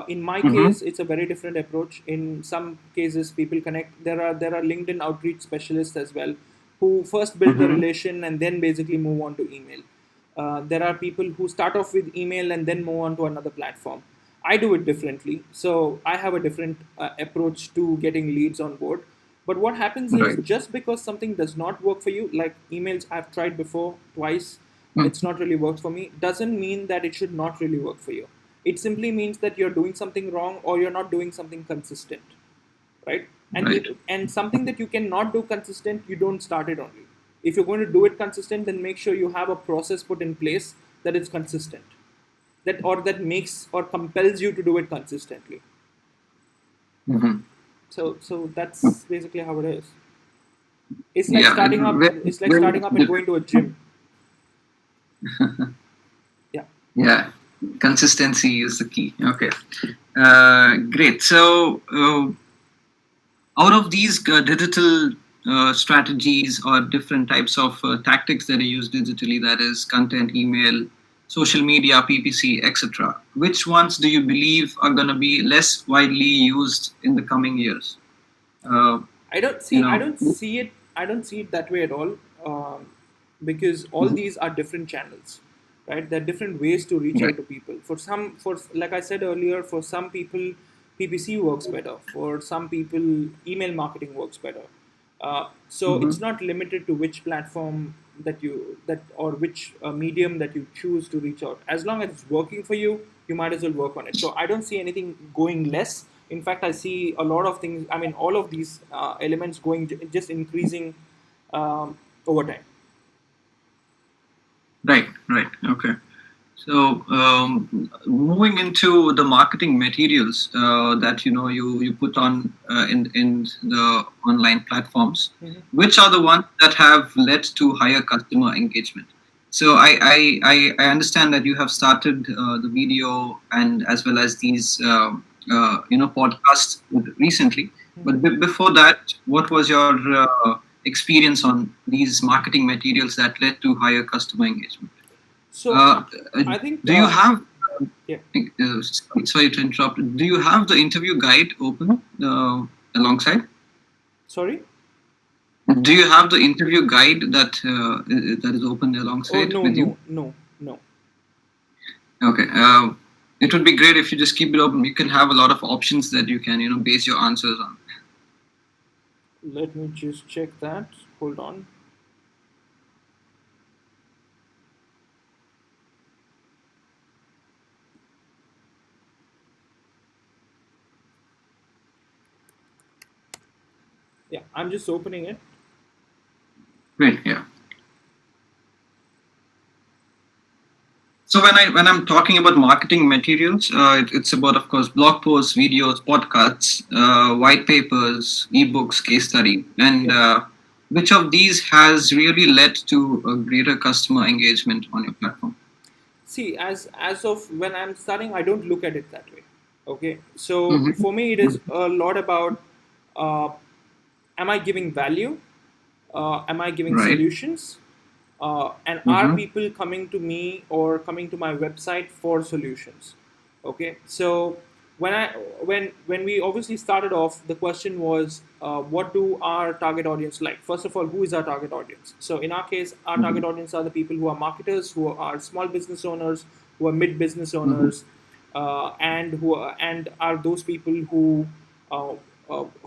Speaker 1: In my
Speaker 2: Mm-hmm.
Speaker 1: case, it's a very different approach. In some cases, people connect. There are LinkedIn outreach specialists as well, who first build the
Speaker 2: Mm-hmm.
Speaker 1: relation and then basically move on to email. There are people who start off with email and then move on to another platform. I do it differently, so I have a different approach to getting leads on board. But what happens is,
Speaker 2: Right.
Speaker 1: just because something does not work for you, like emails I've tried before twice,
Speaker 2: Mm.
Speaker 1: it's not really worked for me, doesn't mean that it should not really work for you. It simply means that you're doing something wrong or you're not doing something consistent, right? And
Speaker 2: Right.
Speaker 1: and something that you cannot do consistent, you don't start it only. If you're going to do it consistent, then make sure you have a process put in place that is consistent, that makes or compels you to do it consistently.
Speaker 2: Mm-hmm.
Speaker 1: So that's basically how it is. It's like
Speaker 2: Yeah.
Speaker 1: starting up.
Speaker 2: Very,
Speaker 1: It's like
Speaker 2: very
Speaker 1: starting up and
Speaker 2: different.
Speaker 1: going to a gym. Yeah.
Speaker 2: Yeah. Consistency is the key. Okay. Great. So, out of these digital strategies or different types of tactics that are used digitally, that is content, email, social media, PPC, etc., which ones do you believe are going to be less widely used in the coming years? Uh,
Speaker 1: I don't
Speaker 2: you
Speaker 1: see. I
Speaker 2: know.
Speaker 1: don't see it. I don't see it that way at all. Because all
Speaker 2: Mhm.
Speaker 1: these are different channels, right? There are different ways to reach
Speaker 2: Right.
Speaker 1: out to people. For like I said earlier, for some people, PPC works better. For some people, email marketing works better. So
Speaker 2: Mm-hmm.
Speaker 1: it's not limited to which platform that or which medium that you choose to reach out. As long as it's working for you, you might as well work on it. So I don't see anything going less. In fact, I see a lot of things. I mean, all of these elements going just increasing over time.
Speaker 2: Right. Right. Okay. So, moving into the marketing materials that you put on in the online platforms,
Speaker 1: Mhm.
Speaker 2: which are the ones that have led to higher customer engagement? So, I understand that you have started the video and as well as these podcasts recently.
Speaker 1: Mhm.
Speaker 2: But before that, what was your experience on these marketing materials that led to higher customer engagement?
Speaker 1: So
Speaker 2: Uh, uh,
Speaker 1: I think
Speaker 2: do you have?
Speaker 1: yeah.
Speaker 2: Sorry to interrupt. Do you have the interview guide open alongside?
Speaker 1: Sorry.
Speaker 2: Do you have the interview guide that is open
Speaker 1: Oh
Speaker 2: alongside
Speaker 1: no
Speaker 2: with you?
Speaker 1: no no no.
Speaker 2: Okay. It would be great if you just keep it open. You can have a lot of options that you can base your answers on.
Speaker 1: Let me just check that. Hold on. Yeah, I'm just opening it.
Speaker 2: Great. Yeah. So when I'm talking about marketing materials, it's about, of course, blog posts, videos, podcasts, white papers, ebooks, case study, and
Speaker 1: Yeah.
Speaker 2: which of these has really led to a greater customer engagement on your platform?
Speaker 1: See, as of when I'm starting, I don't look at it that way. Okay. So
Speaker 2: Mm-hmm.
Speaker 1: for me, it is a lot about uh, am I giving value? Am I giving
Speaker 2: Right.
Speaker 1: solutions? And are
Speaker 2: Mm-hmm.
Speaker 1: people coming to me or coming to my website for solutions? Okay, so when we obviously started off, the question was, what do our target audience like? First of all, who is our target audience? So in our case, our
Speaker 2: Mm-hmm.
Speaker 1: target audience are the people who are marketers, who are small business owners, who are mid business
Speaker 2: Mm-hmm.
Speaker 1: owners, and are those people uh,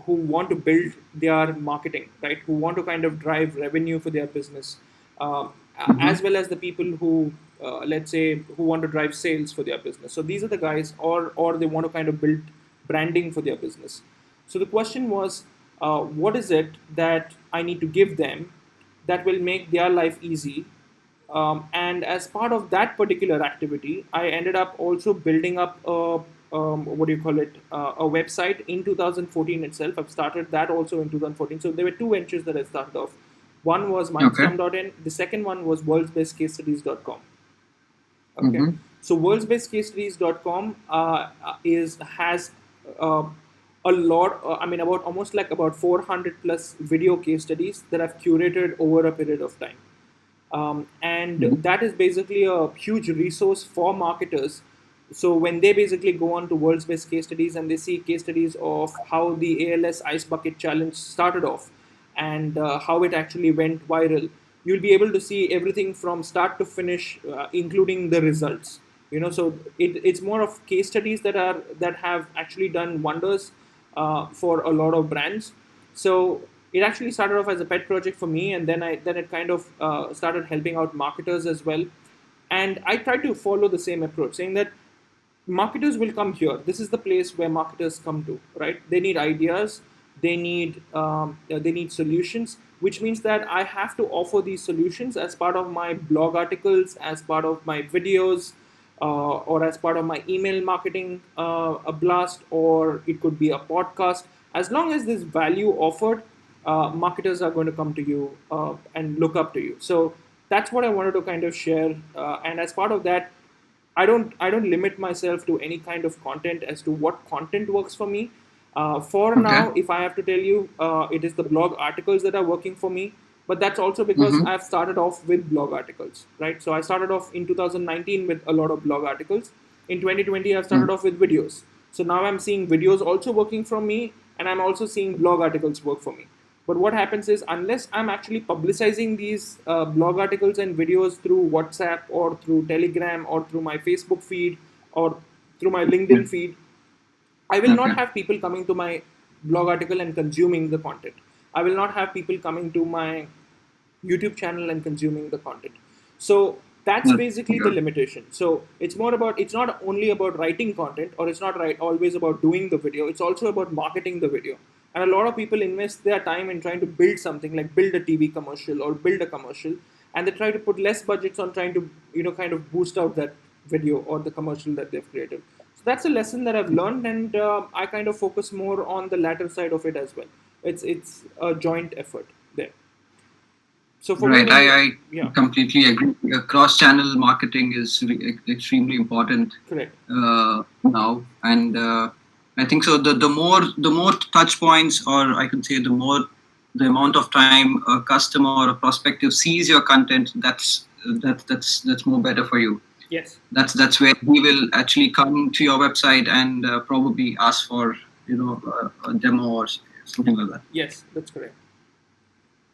Speaker 1: who want to build their marketing, right? Who want to kind of drive revenue for their business,
Speaker 2: Mm-hmm.
Speaker 1: as well as the people who, let's say, who want to drive sales for their business. So these are the guys, or they want to kind of build branding for their business. So the question was, what is it that I need to give them that will make their life easy? And as part of that particular activity, I ended up also building up what do you call it, a website in 2014 itself. I've started that also in 2014. So there were two ventures that I started off. One was
Speaker 2: Okay.
Speaker 1: mindstorm.in. The second one was worldsbestcasestudies.com. Okay.
Speaker 2: Mm-hmm.
Speaker 1: So worldsbestcasestudies.com is has uh, a lot. I mean, about almost like about 400 plus video case studies that I've curated over a period of time. And
Speaker 2: Mhm.
Speaker 1: that is basically a huge resource for marketers. So when they basically go on to world's best case studies and they see case studies of how the ALS Ice Bucket Challenge started off and how it actually went viral, you'll be able to see everything from start to finish, including the results. So it's more of case studies that have actually done wonders for a lot of brands. So it actually started off as a pet project for me, and then it kind of started helping out marketers as well. And I try to follow the same approach, saying that marketers will come here. This is the place where marketers come to, right? They need ideas, they need solutions, which means that I have to offer these solutions as part of my blog articles, as part of my videos, or as part of my email marketing a blast, or it could be a podcast. As long as there's value offered, marketers are going to come to you and look up to you. So that's what I wanted to kind of share. And as part of that, I don't limit myself to any kind of content as to what content works for me. For
Speaker 2: Okay.
Speaker 1: now, if I have to tell you, it is the blog articles that are working for me. But that's also because
Speaker 2: Mm-hmm.
Speaker 1: I've started off with blog articles, right? So I started off in 2019 with a lot of blog articles. In 2020, I've started off with videos. So now I'm seeing videos also working for me, and I'm also seeing blog articles work for me. But what happens is, unless I'm actually publicizing these blog articles and videos through WhatsApp or through Telegram or through my Facebook feed or through my
Speaker 2: Yeah.
Speaker 1: LinkedIn feed, I will not
Speaker 2: Okay.
Speaker 1: have people coming to my blog article and consuming the content. I will not have people coming to my YouTube channel and consuming the content. So that's
Speaker 2: That's
Speaker 1: basically the
Speaker 2: good.
Speaker 1: limitation. So it's not only about writing content, or it's not always about doing the video. It's also about marketing the video. And a lot of people invest their time in trying to build something like build a TV commercial or build a commercial, and they try to put less budgets on trying to kind of boost out that video or the commercial that they've created. So that's a lesson that I've learned, and I kind of focus more on the latter side of it as well. It's a joint effort there. So for me,
Speaker 2: Right. I
Speaker 1: yeah,
Speaker 2: completely agree. Cross-channel marketing is extremely important
Speaker 1: correct.
Speaker 2: now, and I think so. The more touch points, or I can say the amount of time a customer or a prospective sees your content, that's more better for you.
Speaker 1: Yes,
Speaker 2: That's where he will actually come to your website and probably ask for a demo or something like that.
Speaker 1: yes, that's correct.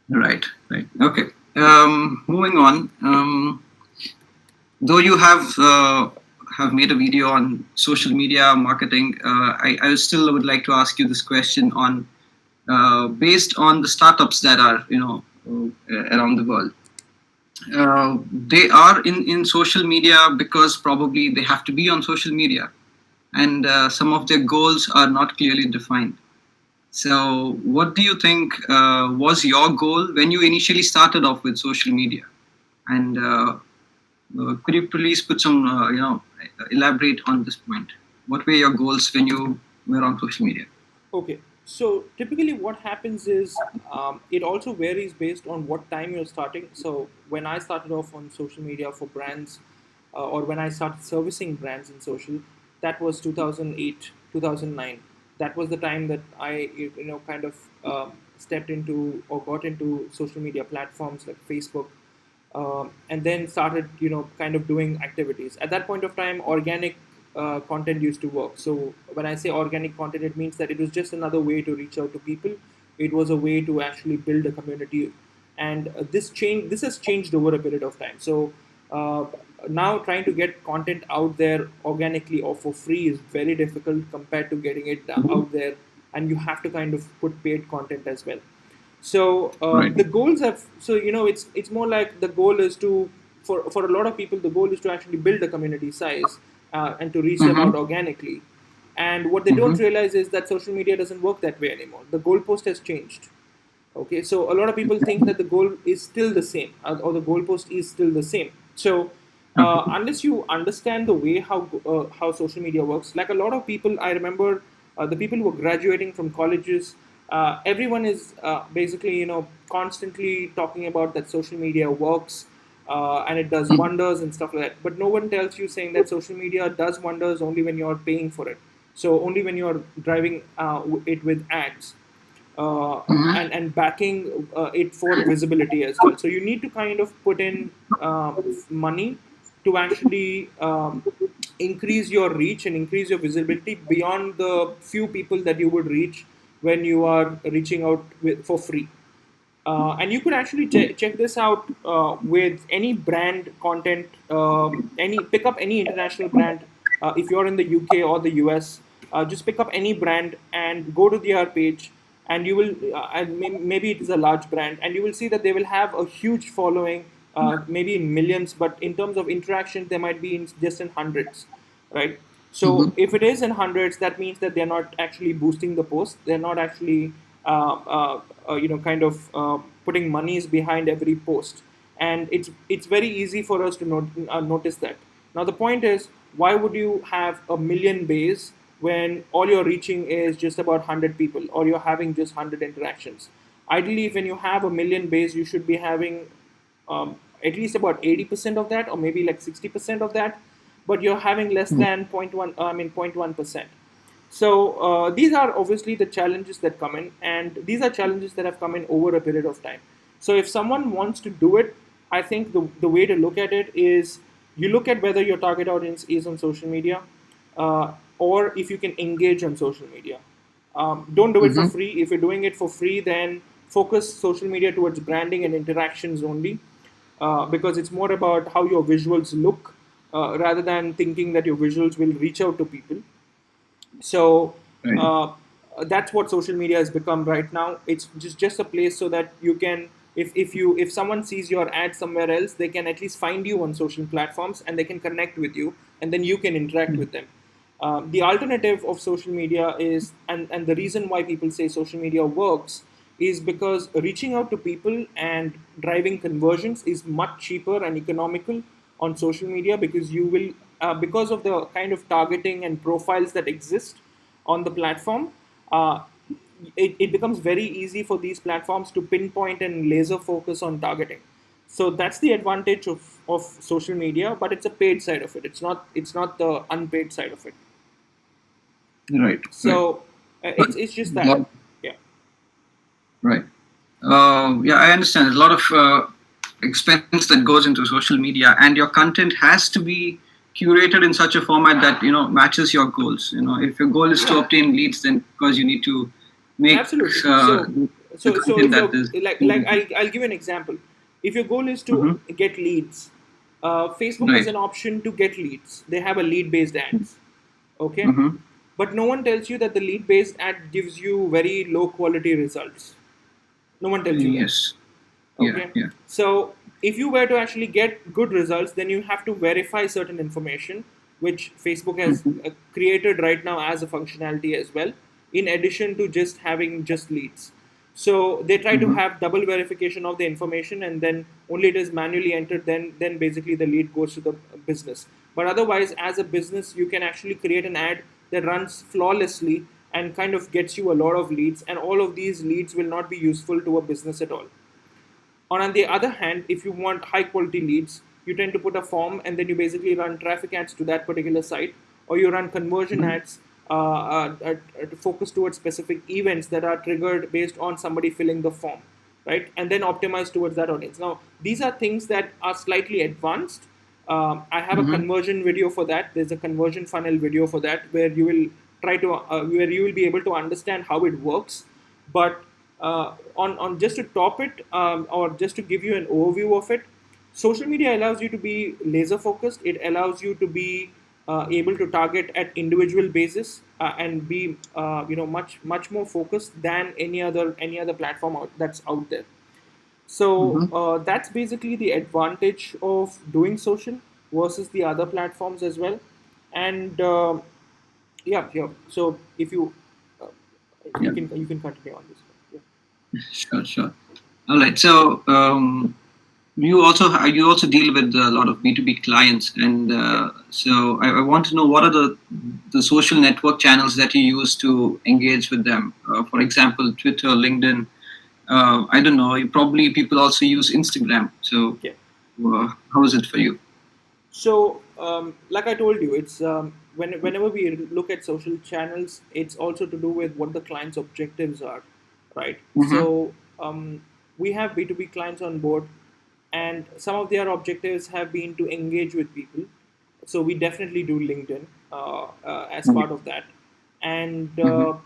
Speaker 2: Right, right. Okay. Moving on. Though you have made a video on social media marketing, I still would like to ask you this question on based on the startups that are around the world. They are in social media because probably they have to be on social media, and some of their goals are not clearly defined. So, what do you think was your goal when you initially started off with social media? And could you please put some, elaborate on this point? What were your goals when you were on social media?
Speaker 1: Okay. So typically, what happens is it also varies based on what time you're starting. So when I started off on social media for brands, or when I started servicing brands in social, that was 2008, 2009. That was the time that I kind of stepped into or got into social media platforms like Facebook, and then started kind of doing activities. At that point of time, organic content used to work. So when I say organic content, it means that it was just another way to reach out to people. It was a way to actually build a community, and this has changed over a period of time. So now trying to get content out there organically or for free is very difficult compared to getting it out there, and you have to kind of put paid content as well. So
Speaker 2: Right.
Speaker 1: the goals have, so it's more like the goal is to, for a lot of people, the goal is to actually build a community size, and to reach them
Speaker 2: Mm-hmm.
Speaker 1: out organically. And what they don't
Speaker 2: Mm-hmm.
Speaker 1: realize is that social media doesn't work that way anymore. The goalpost has changed. Okay, so a lot of people think that the goal is still the same, or the goalpost is still the same. So
Speaker 2: Okay.
Speaker 1: unless you understand the way how social media works, like a lot of people, I remember the people who are graduating from colleges, everyone is basically constantly talking about that social media works. and it does wonders and stuff like that. But no one tells you saying that social media does wonders only when you're paying for it. So only when you're driving it with ads, and backing it for visibility as well. So you need to kind of put in money to actually increase your reach and increase your visibility beyond the few people that you would reach when you are reaching out for free. And you could actually check this out with any brand content. Any pick up any international brand. If you're in the UK or the US, just pick up any brand and go to their page, and you will. And maybe it is a large brand, and you will see that they will have a huge following, maybe in millions, but in terms of interactions, they might be in just in hundreds, right? So
Speaker 2: Mm-hmm.
Speaker 1: if it is in hundreds, that means that they're not actually boosting the post. They're not actually, kind of putting monies behind every post, and it's very easy for us to notice that. Now the point is, why would you have a million base when all you're reaching is just about 100 people, or you're having just 100 interactions? Ideally, when you have a million base, you should be having at least about 80% of that, or maybe like 60% of that, but you're having less than 0.1%. So these are obviously the challenges that come in, and these are challenges that have come in over a period of time. So if someone wants to do it, I think the way to look at it is, you look at whether your target audience is on social media, or if you can engage on social media. Don't do it for
Speaker 2: Mm-hmm.
Speaker 1: free. If you're doing it for free, then focus social media towards branding and interactions only, because it's more about how your visuals look, rather than thinking that your visuals will reach out to people. So
Speaker 2: Right.
Speaker 1: uh, that's what social media has become right now. It's just a place so that you can, if someone sees your ad somewhere else, they can at least find you on social platforms, and they can connect with you, and then you can interact with them. The alternative of social media is, and the reason why people say social media works, is because reaching out to people and driving conversions is much cheaper and economical on social media, because you will, because of the kind of targeting and profiles that exist on the platform. uh, it becomes very easy for these platforms to pinpoint and laser focus on targeting. So that's the advantage of social media, but it's a paid side of it. It's not the unpaid side of it.
Speaker 2: Right. Right.
Speaker 1: So
Speaker 2: But
Speaker 1: it's just that.
Speaker 2: lot,
Speaker 1: Yeah,
Speaker 2: right. Yeah, I understand. A lot of expense that goes into social media, and your content has to be curated in such a format that matches your goals. If your goal is to
Speaker 1: yeah,
Speaker 2: obtain leads, then of course you need to make
Speaker 1: absolutely.
Speaker 2: uh,
Speaker 1: So
Speaker 2: the
Speaker 1: so
Speaker 2: content
Speaker 1: if
Speaker 2: that
Speaker 1: you're
Speaker 2: is
Speaker 1: like
Speaker 2: curated.
Speaker 1: I'll give you an example. If your goal is to
Speaker 2: Mm-hmm.
Speaker 1: get leads, Facebook has
Speaker 2: Right.
Speaker 1: an option to get leads. They have a lead based ads. Okay,
Speaker 2: Mm-hmm.
Speaker 1: but no one tells you that the lead based ad gives you very low quality results. No one tells you that.
Speaker 2: Yes. Yeah.
Speaker 1: Okay,
Speaker 2: Yeah.
Speaker 1: so if you were to actually get good results, then you have to verify certain information, which Facebook has
Speaker 2: Mm-hmm.
Speaker 1: created right now as a functionality as well, in addition to just having just leads. So they try to
Speaker 2: Mm-hmm.
Speaker 1: have double verification of the information, and then only it is manually entered, then basically the lead goes to the business. But otherwise, as a business, you can actually create an ad that runs flawlessly and kind of gets you a lot of leads, and all of these leads will not be useful to a business at all. On the other hand, if you want high quality leads, you tend to put a form, and then you basically run traffic ads to that particular site, or you run conversion ads to focus towards specific events that are triggered based on somebody filling the form, right? And then optimize towards that audience. Now, these are things that are slightly advanced. I have a
Speaker 2: Mm-hmm.
Speaker 1: conversion video for that. There's a conversion funnel video for that, where you will where you will be able to understand how it works. But on just to top it, or just to give you an overview of it, social media allows you to be laser focused. It allows you to be able to target at individual basis, and be much more focused than any other platform that's out there. So
Speaker 2: Mm-hmm.
Speaker 1: that's basically the advantage of doing social versus the other platforms as well. And yeah, yeah. So if uh,
Speaker 2: Yeah.
Speaker 1: you can continue on this one. Yeah.
Speaker 2: Sure. Sure. All right. So you also deal with a lot of B2B clients, and
Speaker 1: Yeah.
Speaker 2: so I want to know what are the social network channels that you use to engage with them. For example, Twitter, LinkedIn. I don't know. Probably people also use Instagram. So
Speaker 1: Yeah.
Speaker 2: how is it for you?
Speaker 1: So, like I told you, it's whenever we look at social channels, it's also to do with what the client's objectives are, right?
Speaker 2: Mm-hmm.
Speaker 1: So, we have B2B clients on board, and some of their objectives have been to engage with people. So, we definitely do LinkedIn as part of that. And
Speaker 2: Mm-hmm.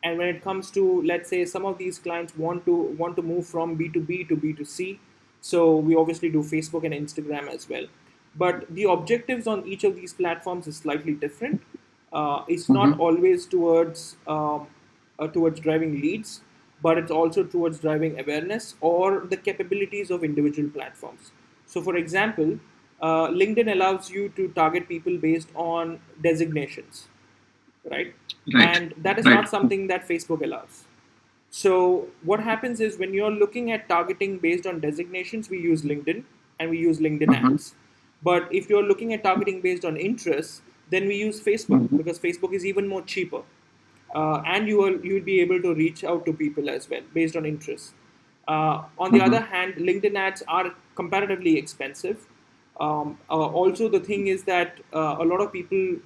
Speaker 1: and when it comes to, let's say, some of these clients want to move from B2B to B2C, so we obviously do Facebook and Instagram as well. But the objectives on each of these platforms is slightly different. It's not
Speaker 2: Mm-hmm.
Speaker 1: always towards driving leads, but it's also towards driving awareness or the capabilities of individual platforms. So, for example, LinkedIn allows you to target people based on designations, right?
Speaker 2: Right.
Speaker 1: And that is
Speaker 2: Right.
Speaker 1: not something that Facebook allows. So what happens is when you're looking at targeting based on designations, we use LinkedIn and we use LinkedIn
Speaker 2: Mm-hmm.
Speaker 1: ads. But if you're looking at targeting based on interests, then we use Facebook
Speaker 2: Mm-hmm.
Speaker 1: because Facebook is even more cheaper, and you will be able to reach out to people as well based on interests. On the
Speaker 2: Mm-hmm.
Speaker 1: other hand, LinkedIn ads are comparatively expensive. Also, the thing is that a lot of people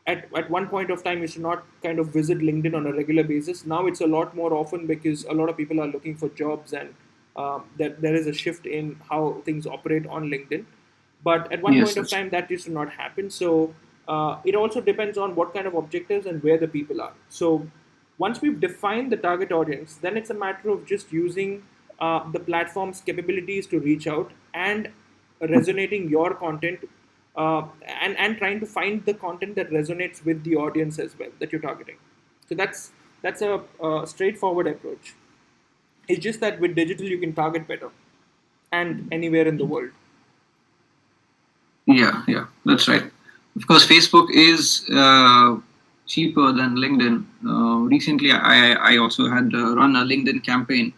Speaker 1: at one point of time you should not kind of visit LinkedIn on a regular basis. Now it's a lot more often because a lot of people are looking for jobs, and that there is a shift in how things operate on LinkedIn. But at one
Speaker 2: Yes,
Speaker 1: point of
Speaker 2: that's
Speaker 1: time that used to not happen. So it also depends on what kind of objectives and where the people are. So once we've defined the target audience, then it's a matter of just using the platform's capabilities to reach out and resonating your content, and trying to find the content that resonates with the audience as well that you're targeting. So that's a straightforward approach. It's just that with digital you can target better and anywhere in the world.
Speaker 2: yeah, yeah, that's right. Of course, Facebook is cheaper than LinkedIn. Recently, I also had run a LinkedIn campaign,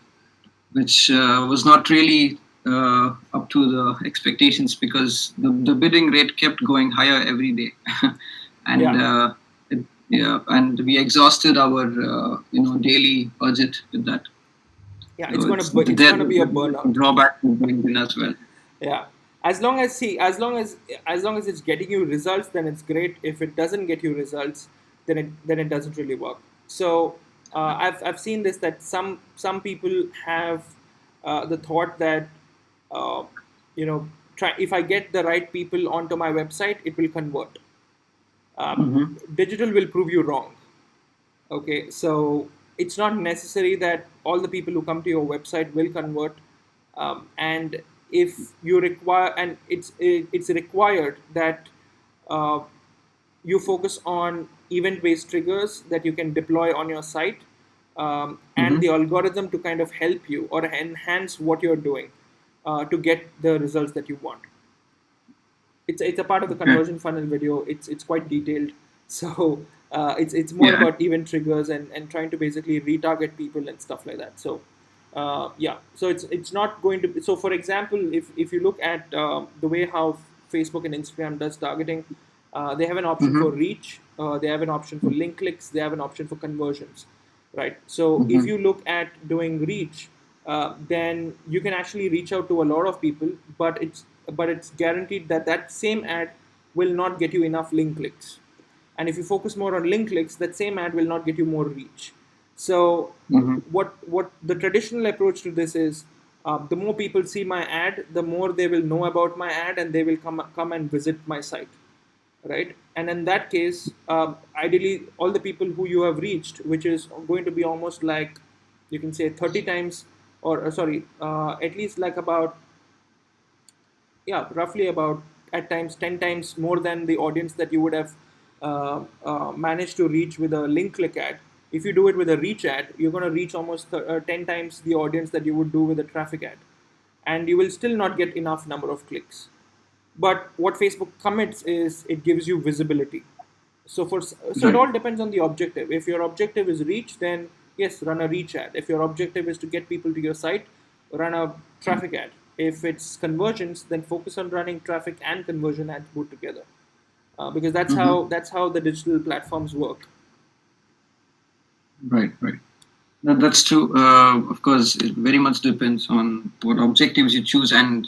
Speaker 2: which was not really up to the expectations because the bidding rate kept going higher every day, and
Speaker 1: Yeah,
Speaker 2: yeah, and we exhausted our daily budget with that.
Speaker 1: yeah,
Speaker 2: So
Speaker 1: it's
Speaker 2: there
Speaker 1: gonna be a
Speaker 2: there's a
Speaker 1: burnout.
Speaker 2: drawback to LinkedIn as well.
Speaker 1: Yeah, as long as see as long as it's getting you results, then it's great. If it doesn't get you results, then it doesn't really work. So I've seen this, that some people have the thought that uh, you know try if I get the right people onto my website, it will convert. um,
Speaker 2: Mm-hmm.
Speaker 1: Digital will prove you wrong. Okay, so it's not necessary that all the people who come to your website will convert, and if you require, and it's required that uh, you focus on event-based triggers that you can deploy on your site, and
Speaker 2: Mm-hmm.
Speaker 1: the algorithm to kind of help you or enhance what you're doing to get the results that you want. It's a part of the
Speaker 2: Okay.
Speaker 1: conversion funnel video. It's quite detailed. So it's more
Speaker 2: Yeah.
Speaker 1: about event triggers and trying to basically retarget people and stuff like that. So yeah, so it's not going to be, so for example, if you look at the way how Facebook and Instagram does targeting, they have an option
Speaker 2: Mm-hmm.
Speaker 1: for reach, they have an option for link clicks, they have an option for conversions, right? So if
Speaker 2: Mm-hmm.
Speaker 1: you look at doing reach, then you can actually reach out to a lot of people, but it's guaranteed that that same ad will not get you enough link clicks. And if you focus more on link clicks, that same ad will not get you more reach. So
Speaker 2: Mm-hmm.
Speaker 1: what the traditional approach to this is, the more people see my ad, the more they will know about my ad, and they will come and visit my site, right? And in that case, ideally, all the people who you have reached, which is going to be almost like, you can say 30 times, or sorry, at least like about, yeah, roughly about at times 10 times more than the audience that you would have managed to reach with a link click ad. If you do it with a reach ad, you're going to reach almost 10 times the audience that you would do with a traffic ad, and you will still not get enough number of clicks. But what Facebook commits is it gives you visibility. So it
Speaker 2: Right.
Speaker 1: all depends on the objective. If your objective is reach, then yes, run a reach ad. If your objective is to get people to your site, run a traffic ad. If it's conversions, then focus on running traffic and conversion ads both together, because that's
Speaker 2: Mm-hmm.
Speaker 1: how that's how the digital platforms work.
Speaker 2: Right. Right. That's true. Of course, it very much depends on what objectives you choose, and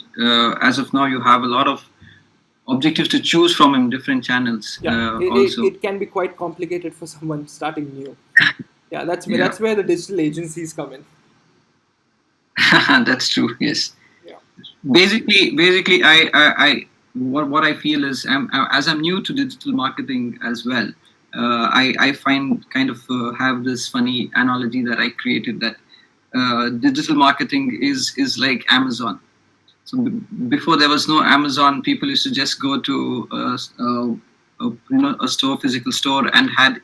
Speaker 2: as of now, you have a lot of objectives to choose from in different channels.
Speaker 1: Yeah,
Speaker 2: Also,
Speaker 1: it can be quite complicated for someone starting new. Yeah,
Speaker 2: yeah,
Speaker 1: that's where the digital agencies come in.
Speaker 2: that's true. Yes.
Speaker 1: Yeah.
Speaker 2: Basically, what I feel is, as I'm new to digital marketing as well, I find kind of have this funny analogy that I created that digital marketing is like Amazon. So before there was no Amazon, people used to just go to a store, physical store, and had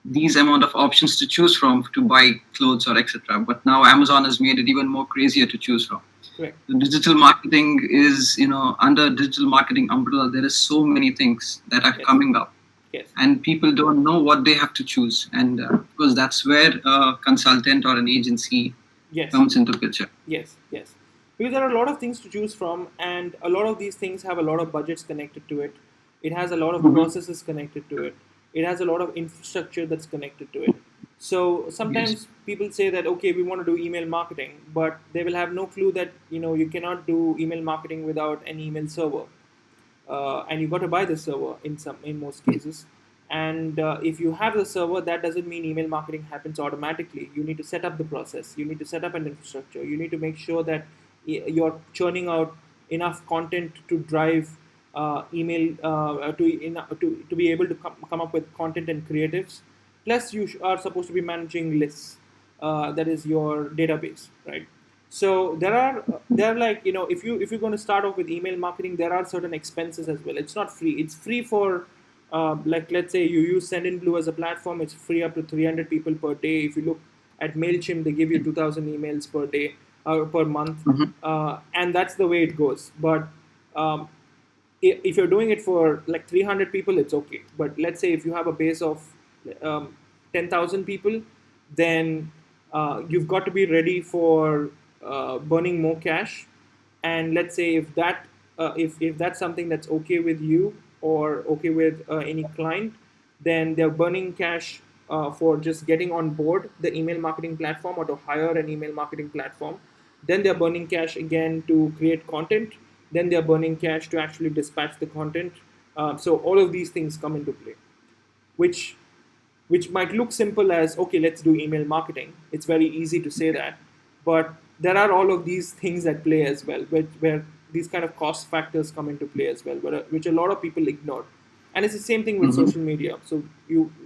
Speaker 2: these amount of options to choose from to buy clothes or etc. But now Amazon has made it even more crazier to choose from.
Speaker 1: Correct.
Speaker 2: The digital marketing is, under digital marketing umbrella, there is so many things that are
Speaker 1: Yes.
Speaker 2: coming up,
Speaker 1: Yes.
Speaker 2: and people don't know what they have to choose. And because that's where a consultant or an agency
Speaker 1: Yes.
Speaker 2: comes into picture.
Speaker 1: Yes. Yes. Because there are a lot of things to choose from, and a lot of these things have a lot of budgets connected to it. It has a lot of
Speaker 2: Mhm.
Speaker 1: processes connected to it. It has a lot of infrastructure that's connected to it. So
Speaker 2: Yes.
Speaker 1: sometimes people say that okay, we want to do email marketing, but they will have no clue that you cannot do email marketing without an email server, and you got to buy the server in most cases. And if you have the server, that doesn't mean email marketing happens automatically. You need to set up the process. You need to set up an infrastructure. You need to make sure that you're churning out enough content to drive email to be able to come up with content and creatives. Plus, you are supposed to be managing lists. That is your database, right? So there are like if you're going to start off with email marketing, there are certain expenses as well. It's not free. It's free for like let's say you use Sendinblue as a platform. It's free up to 300 people per day. If you look at Mailchimp, they give you 2,000 emails per day per month,
Speaker 2: Mhm.
Speaker 1: and that's the way it goes. But um, if you're doing it for like 300 people, it's okay. But let's say if you have a base of 10,000 people, then you've got to be ready for burning more cash. And let's say if that's something that's okay with you or okay with any client, then they're burning cash for just getting on board the email marketing platform or to hire an email marketing platform. Then they're burning cash again to create content. Then they're burning cash to actually dispatch the content. So all of these things come into play, which which might look simple as okay, let's do email marketing. It's very easy to say that, but there are all of these things at play as well, where these kind of cost factors come into play as well, which a lot of people ignore. And it's the same thing with
Speaker 2: Mhm.
Speaker 1: social media. So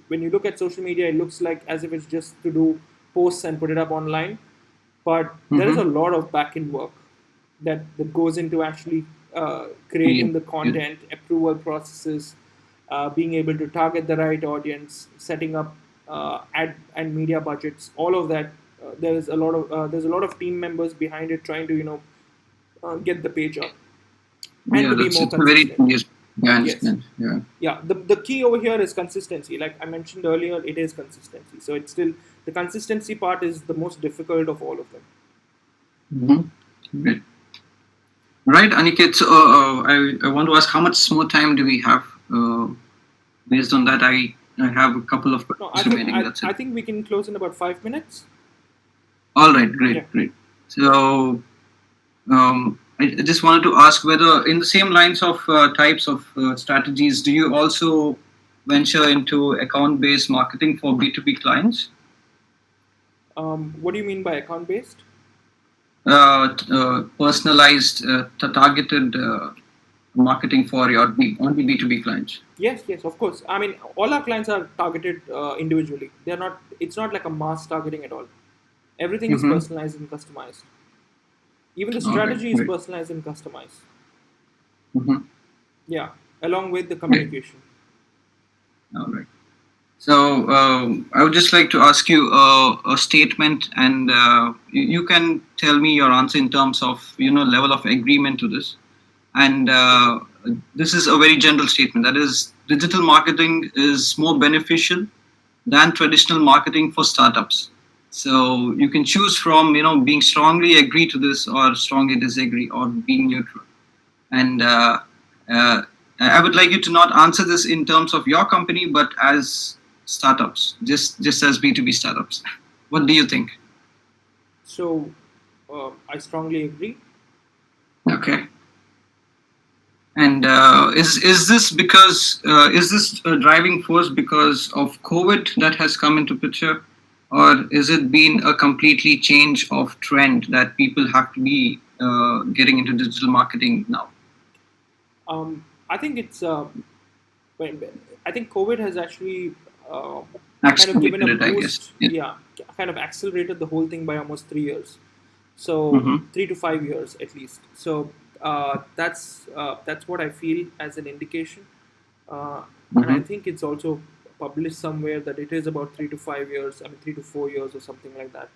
Speaker 1: when you look at social media, it looks like as if it's just to do posts and put it up online, but there is a
Speaker 2: Mhm.
Speaker 1: lot of back end work that goes into actually
Speaker 2: Yeah.
Speaker 1: creating the
Speaker 2: Yeah.
Speaker 1: content, approval processes, being able to target the right audience, setting up ad and media budgets, all of that. There's a lot of team members behind it trying to get the page up and
Speaker 2: Yeah,
Speaker 1: to be
Speaker 2: that's
Speaker 1: more
Speaker 2: it's a very
Speaker 1: consistent.
Speaker 2: yes. Yeah, I
Speaker 1: Yes,
Speaker 2: understand. Yeah.
Speaker 1: yeah. The key over here is consistency. Like I mentioned earlier, it is consistency. So it's still the consistency part is the most difficult of all of them.
Speaker 2: Mhm. Great. Right, Aniket. So, I want to ask how much more time do we have? Based on that, I have a couple of
Speaker 1: No,
Speaker 2: questions remaining. That's it.
Speaker 1: I think we can close in about 5 minutes.
Speaker 2: All right, great,
Speaker 1: Yeah.
Speaker 2: great. So, I just wanted to ask whether, in the same lines of types of strategies, do you also venture into account-based marketing for B2B clients?
Speaker 1: What do you mean by account based?
Speaker 2: Personalized, targeted marketing for your only B2B clients.
Speaker 1: Yes, yes, of course. I mean, all our clients are targeted individually. They're not. It's not like a mass targeting at all. Everything is
Speaker 2: Mm-hmm.
Speaker 1: personalized and customized. Even the
Speaker 2: All right,
Speaker 1: strategy is
Speaker 2: great.
Speaker 1: personalized and customized.
Speaker 2: Mm-hmm.
Speaker 1: Yeah, along with the
Speaker 2: Great.
Speaker 1: communication.
Speaker 2: All right. So I would just like to ask you a statement, and you can tell me your answer in terms of level of agreement to this. And
Speaker 1: Okay.
Speaker 2: this is a very general statement. That is, digital marketing is more beneficial than traditional marketing for startups. So you can choose from being strongly agree to this or strongly disagree or being neutral. And uh, I would like you to not answer this in terms of your company, but as startups, just as B2B startups. What do you think?
Speaker 1: So I strongly agree.
Speaker 2: Okay. And is this because is this a driving force because of COVID that has come into picture, or is it been a completely change of trend that people have to be getting into digital marketing now?
Speaker 1: I think it's when- I think COVID has actually uh, kind of given a
Speaker 2: Accelerated it, I guess.
Speaker 1: boost.
Speaker 2: Yeah.
Speaker 1: Yeah, kind of accelerated the whole thing by almost 3 years. So
Speaker 2: Mm-hmm.
Speaker 1: 3 to 5 years at least. So that's what I feel as an indication, uh, and I
Speaker 2: Mm-hmm.
Speaker 1: think it's also published somewhere that it is about 3 to 5 years. I mean 3 to 4 years or something like that.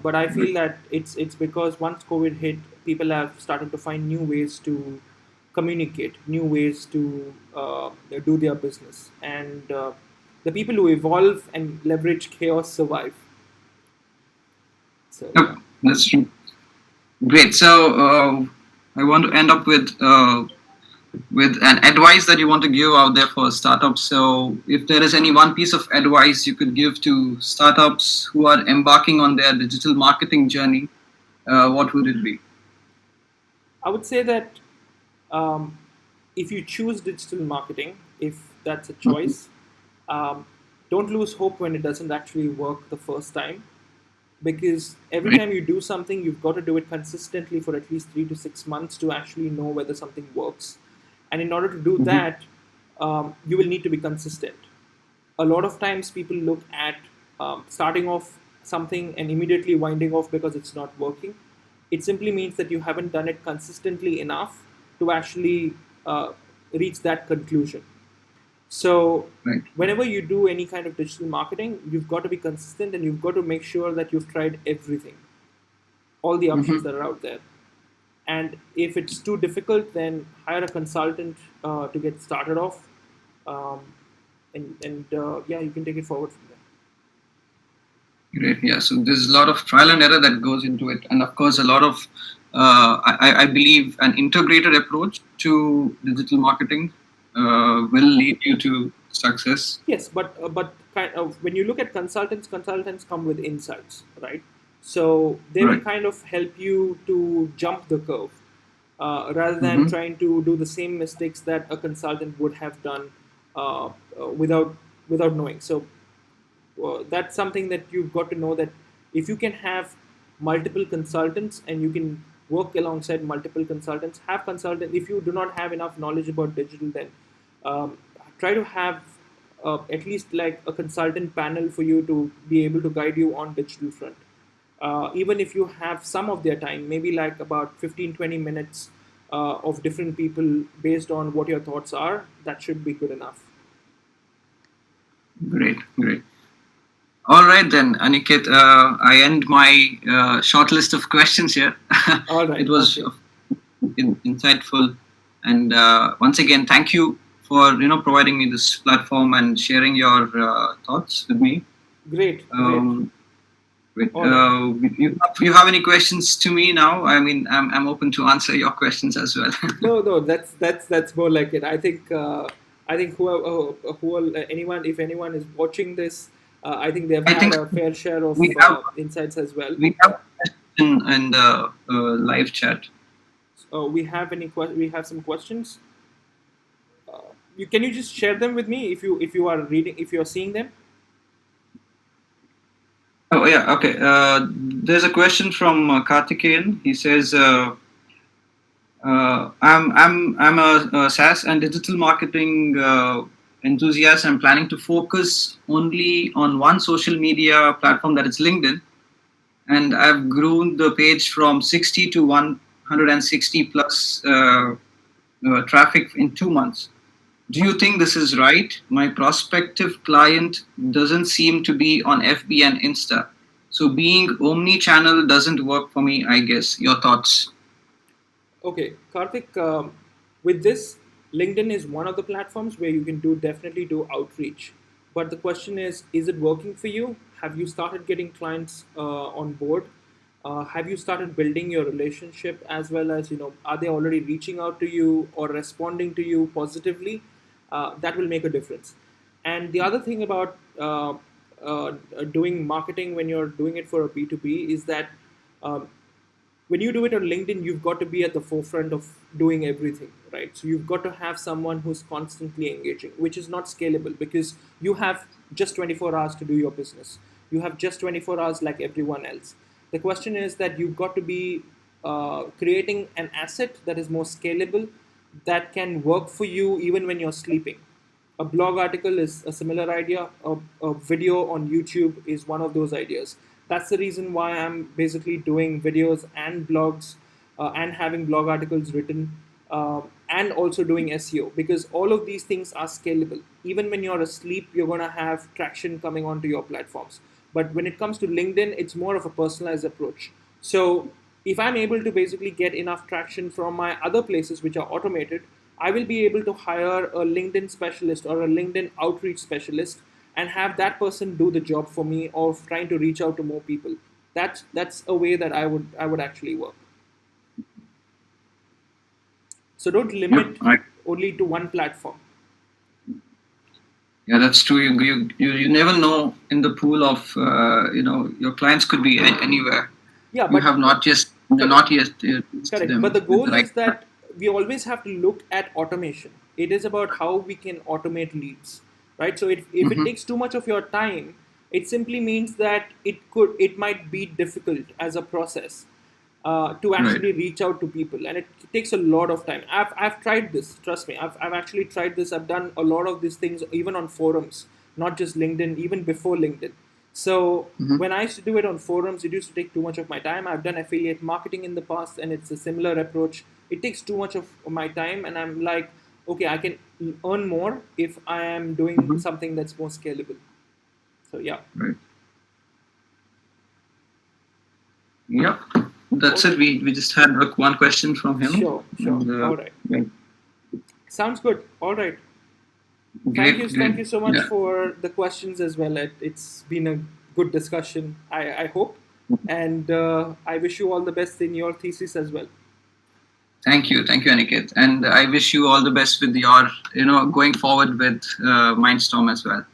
Speaker 1: But I feel that it's because once COVID hit, people have started to find new ways to communicate, new ways to do their business, and the people who evolve and leverage chaos survive. So
Speaker 2: Yep,
Speaker 1: yeah.
Speaker 2: that's true. Great. So I want to end up with an advice that you want to give out there for startups. So, if there is any one piece of advice you could give to startups who are embarking on their digital marketing journey, what would it be?
Speaker 1: I would say that um, if you choose digital marketing, if that's a
Speaker 2: Mhm.
Speaker 1: choice, um, don't lose hope when it doesn't actually work the first time. Because every
Speaker 2: Right.
Speaker 1: time you do something, you've got to do it consistently for at least 3 to 6 months to actually know whether something works. And in order to do
Speaker 2: Mm-hmm.
Speaker 1: that, you will need to be consistent. A lot of times people look at starting off something and immediately winding off because it's not working. It simply means that you haven't done it consistently enough to actually reach that conclusion. So,
Speaker 2: Right.
Speaker 1: whenever you do any kind of digital marketing, you've got to be consistent and you've got to make sure that you've tried everything, all the options
Speaker 2: Mm-hmm.
Speaker 1: that are out there. And if it's too difficult, then hire a consultant to get started off. Um, and yeah, you can take it forward from there.
Speaker 2: Great. Yeah. So there's a lot of trial and error that goes into it, and of course, a lot of I believe an integrated approach to digital marketing will lead you to success.
Speaker 1: Yes, but when you look at consultants, consultants come with insights, right? So they will
Speaker 2: Right.
Speaker 1: kind of help you to jump the curve, rather than
Speaker 2: Mm-hmm.
Speaker 1: trying to do the same mistakes that a consultant would have done without knowing. So that's something that you've got to know, that if you can have multiple consultants and you can work alongside multiple consultants, have consultant. If you do not have enough knowledge about digital, then um, try to have at least like a consultant panel for you to be able to guide you on digital front. Even if you have some of their time, maybe like about 15-20 minutes of different people based on what your thoughts are, that should be good enough.
Speaker 2: Great. Great. All right then, Aniket. I end my short list of questions here.
Speaker 1: All
Speaker 2: It
Speaker 1: right,
Speaker 2: was
Speaker 1: okay.
Speaker 2: insightful, and once again, thank you for providing me this platform and sharing your thoughts with me.
Speaker 1: Great, great.
Speaker 2: Um, Wait,
Speaker 1: All right.
Speaker 2: you have any questions to me now? I mean, I'm open to answer your questions as well.
Speaker 1: No, no, that's more like it. I think anyone, if anyone is watching this, I think they've
Speaker 2: I
Speaker 1: had
Speaker 2: think
Speaker 1: a fair share of
Speaker 2: we have
Speaker 1: insights as well.
Speaker 2: we have a question in the live chat.
Speaker 1: We have some questions. You can you just share them with me if you are reading, if you are seeing them.
Speaker 2: Oh yeah, okay. There's a question from Karthikeyan. He says, I'm a SaaS and digital marketing enthusiast. I'm planning to focus only on one social media platform, that is LinkedIn, and I've grown the page from 60 to 160 plus traffic in 2 months. Do you think this is right? My prospective client doesn't seem to be on FB and Insta. So being omni-channel doesn't work for me, I guess. Your thoughts?
Speaker 1: Okay, Karthik, with this, LinkedIn is one of the platforms where you can definitely do outreach. But the question is it working for you? Have you started getting clients on board? Have you started building your relationship, as well as, are they already reaching out to you or responding to you positively? That will make a difference. And the other thing about doing marketing when you're doing it for a B2B is that um, when you do it on LinkedIn, you've got to be at the forefront of doing everything, right? So you've got to have someone who's constantly engaging, which is not scalable because you have just 24 hours to do your business. You have just 24 hours like everyone else. The question is that you've got to be creating an asset that is more scalable, that can work for you even when you're sleeping. A blog article is a similar idea. A video on YouTube is one of those ideas. That's the reason why I'm basically doing videos and blogs and having blog articles written and also doing SEO, because all of these things are scalable. Even when you're asleep, you're going to have traction coming onto your platforms. But when it comes to LinkedIn, it's more of a personalized approach. So if I'm able to basically get enough traction from my other places which are automated, I will be able to hire a LinkedIn specialist or a LinkedIn outreach specialist and have that person do the job for me of trying to reach out to more people. That's a way that I would actually work. So don't
Speaker 2: Yep.
Speaker 1: limit only to one platform.
Speaker 2: Yeah, that's true. You never know in the pool of your clients could be anywhere.
Speaker 1: Yeah,
Speaker 2: You
Speaker 1: but
Speaker 2: have not just
Speaker 1: correct.
Speaker 2: not yet reached
Speaker 1: Correct.
Speaker 2: them
Speaker 1: But the
Speaker 2: with the
Speaker 1: goal
Speaker 2: right
Speaker 1: is
Speaker 2: product.
Speaker 1: that we always have to look at automation. It is about how we can automate leads, right? So if it
Speaker 2: Mm-hmm.
Speaker 1: takes too much of your time, it simply means that it might be difficult as a process to
Speaker 2: Right.
Speaker 1: actually reach out to people, and it takes a lot of time. I've tried this. Trust me, I've actually tried this. I've done a lot of these things even on forums, not just LinkedIn, even before LinkedIn. So
Speaker 2: Mm-hmm.
Speaker 1: when I used to do it on forums, it used to take too much of my time. I've done affiliate marketing in the past, and it's a similar approach. It takes too much of my time, and I'm like, okay, I can earn more if I am doing
Speaker 2: Mm-hmm.
Speaker 1: something that's more scalable. So yeah.
Speaker 2: Right. Yep.
Speaker 1: All
Speaker 2: That's it.
Speaker 1: right.
Speaker 2: We just had one question from him.
Speaker 1: Sure, sure.
Speaker 2: And,
Speaker 1: All right.
Speaker 2: yeah,
Speaker 1: Sounds good. All right. Thank you.
Speaker 2: great,
Speaker 1: Thank
Speaker 2: great.
Speaker 1: you so much
Speaker 2: Yeah.
Speaker 1: for the questions as well. It's been a good discussion, I hope. And I wish you all the best in your thesis as well.
Speaker 2: Thank you, Aniket. And I wish you all the best with your, going forward with Mindstorm as well.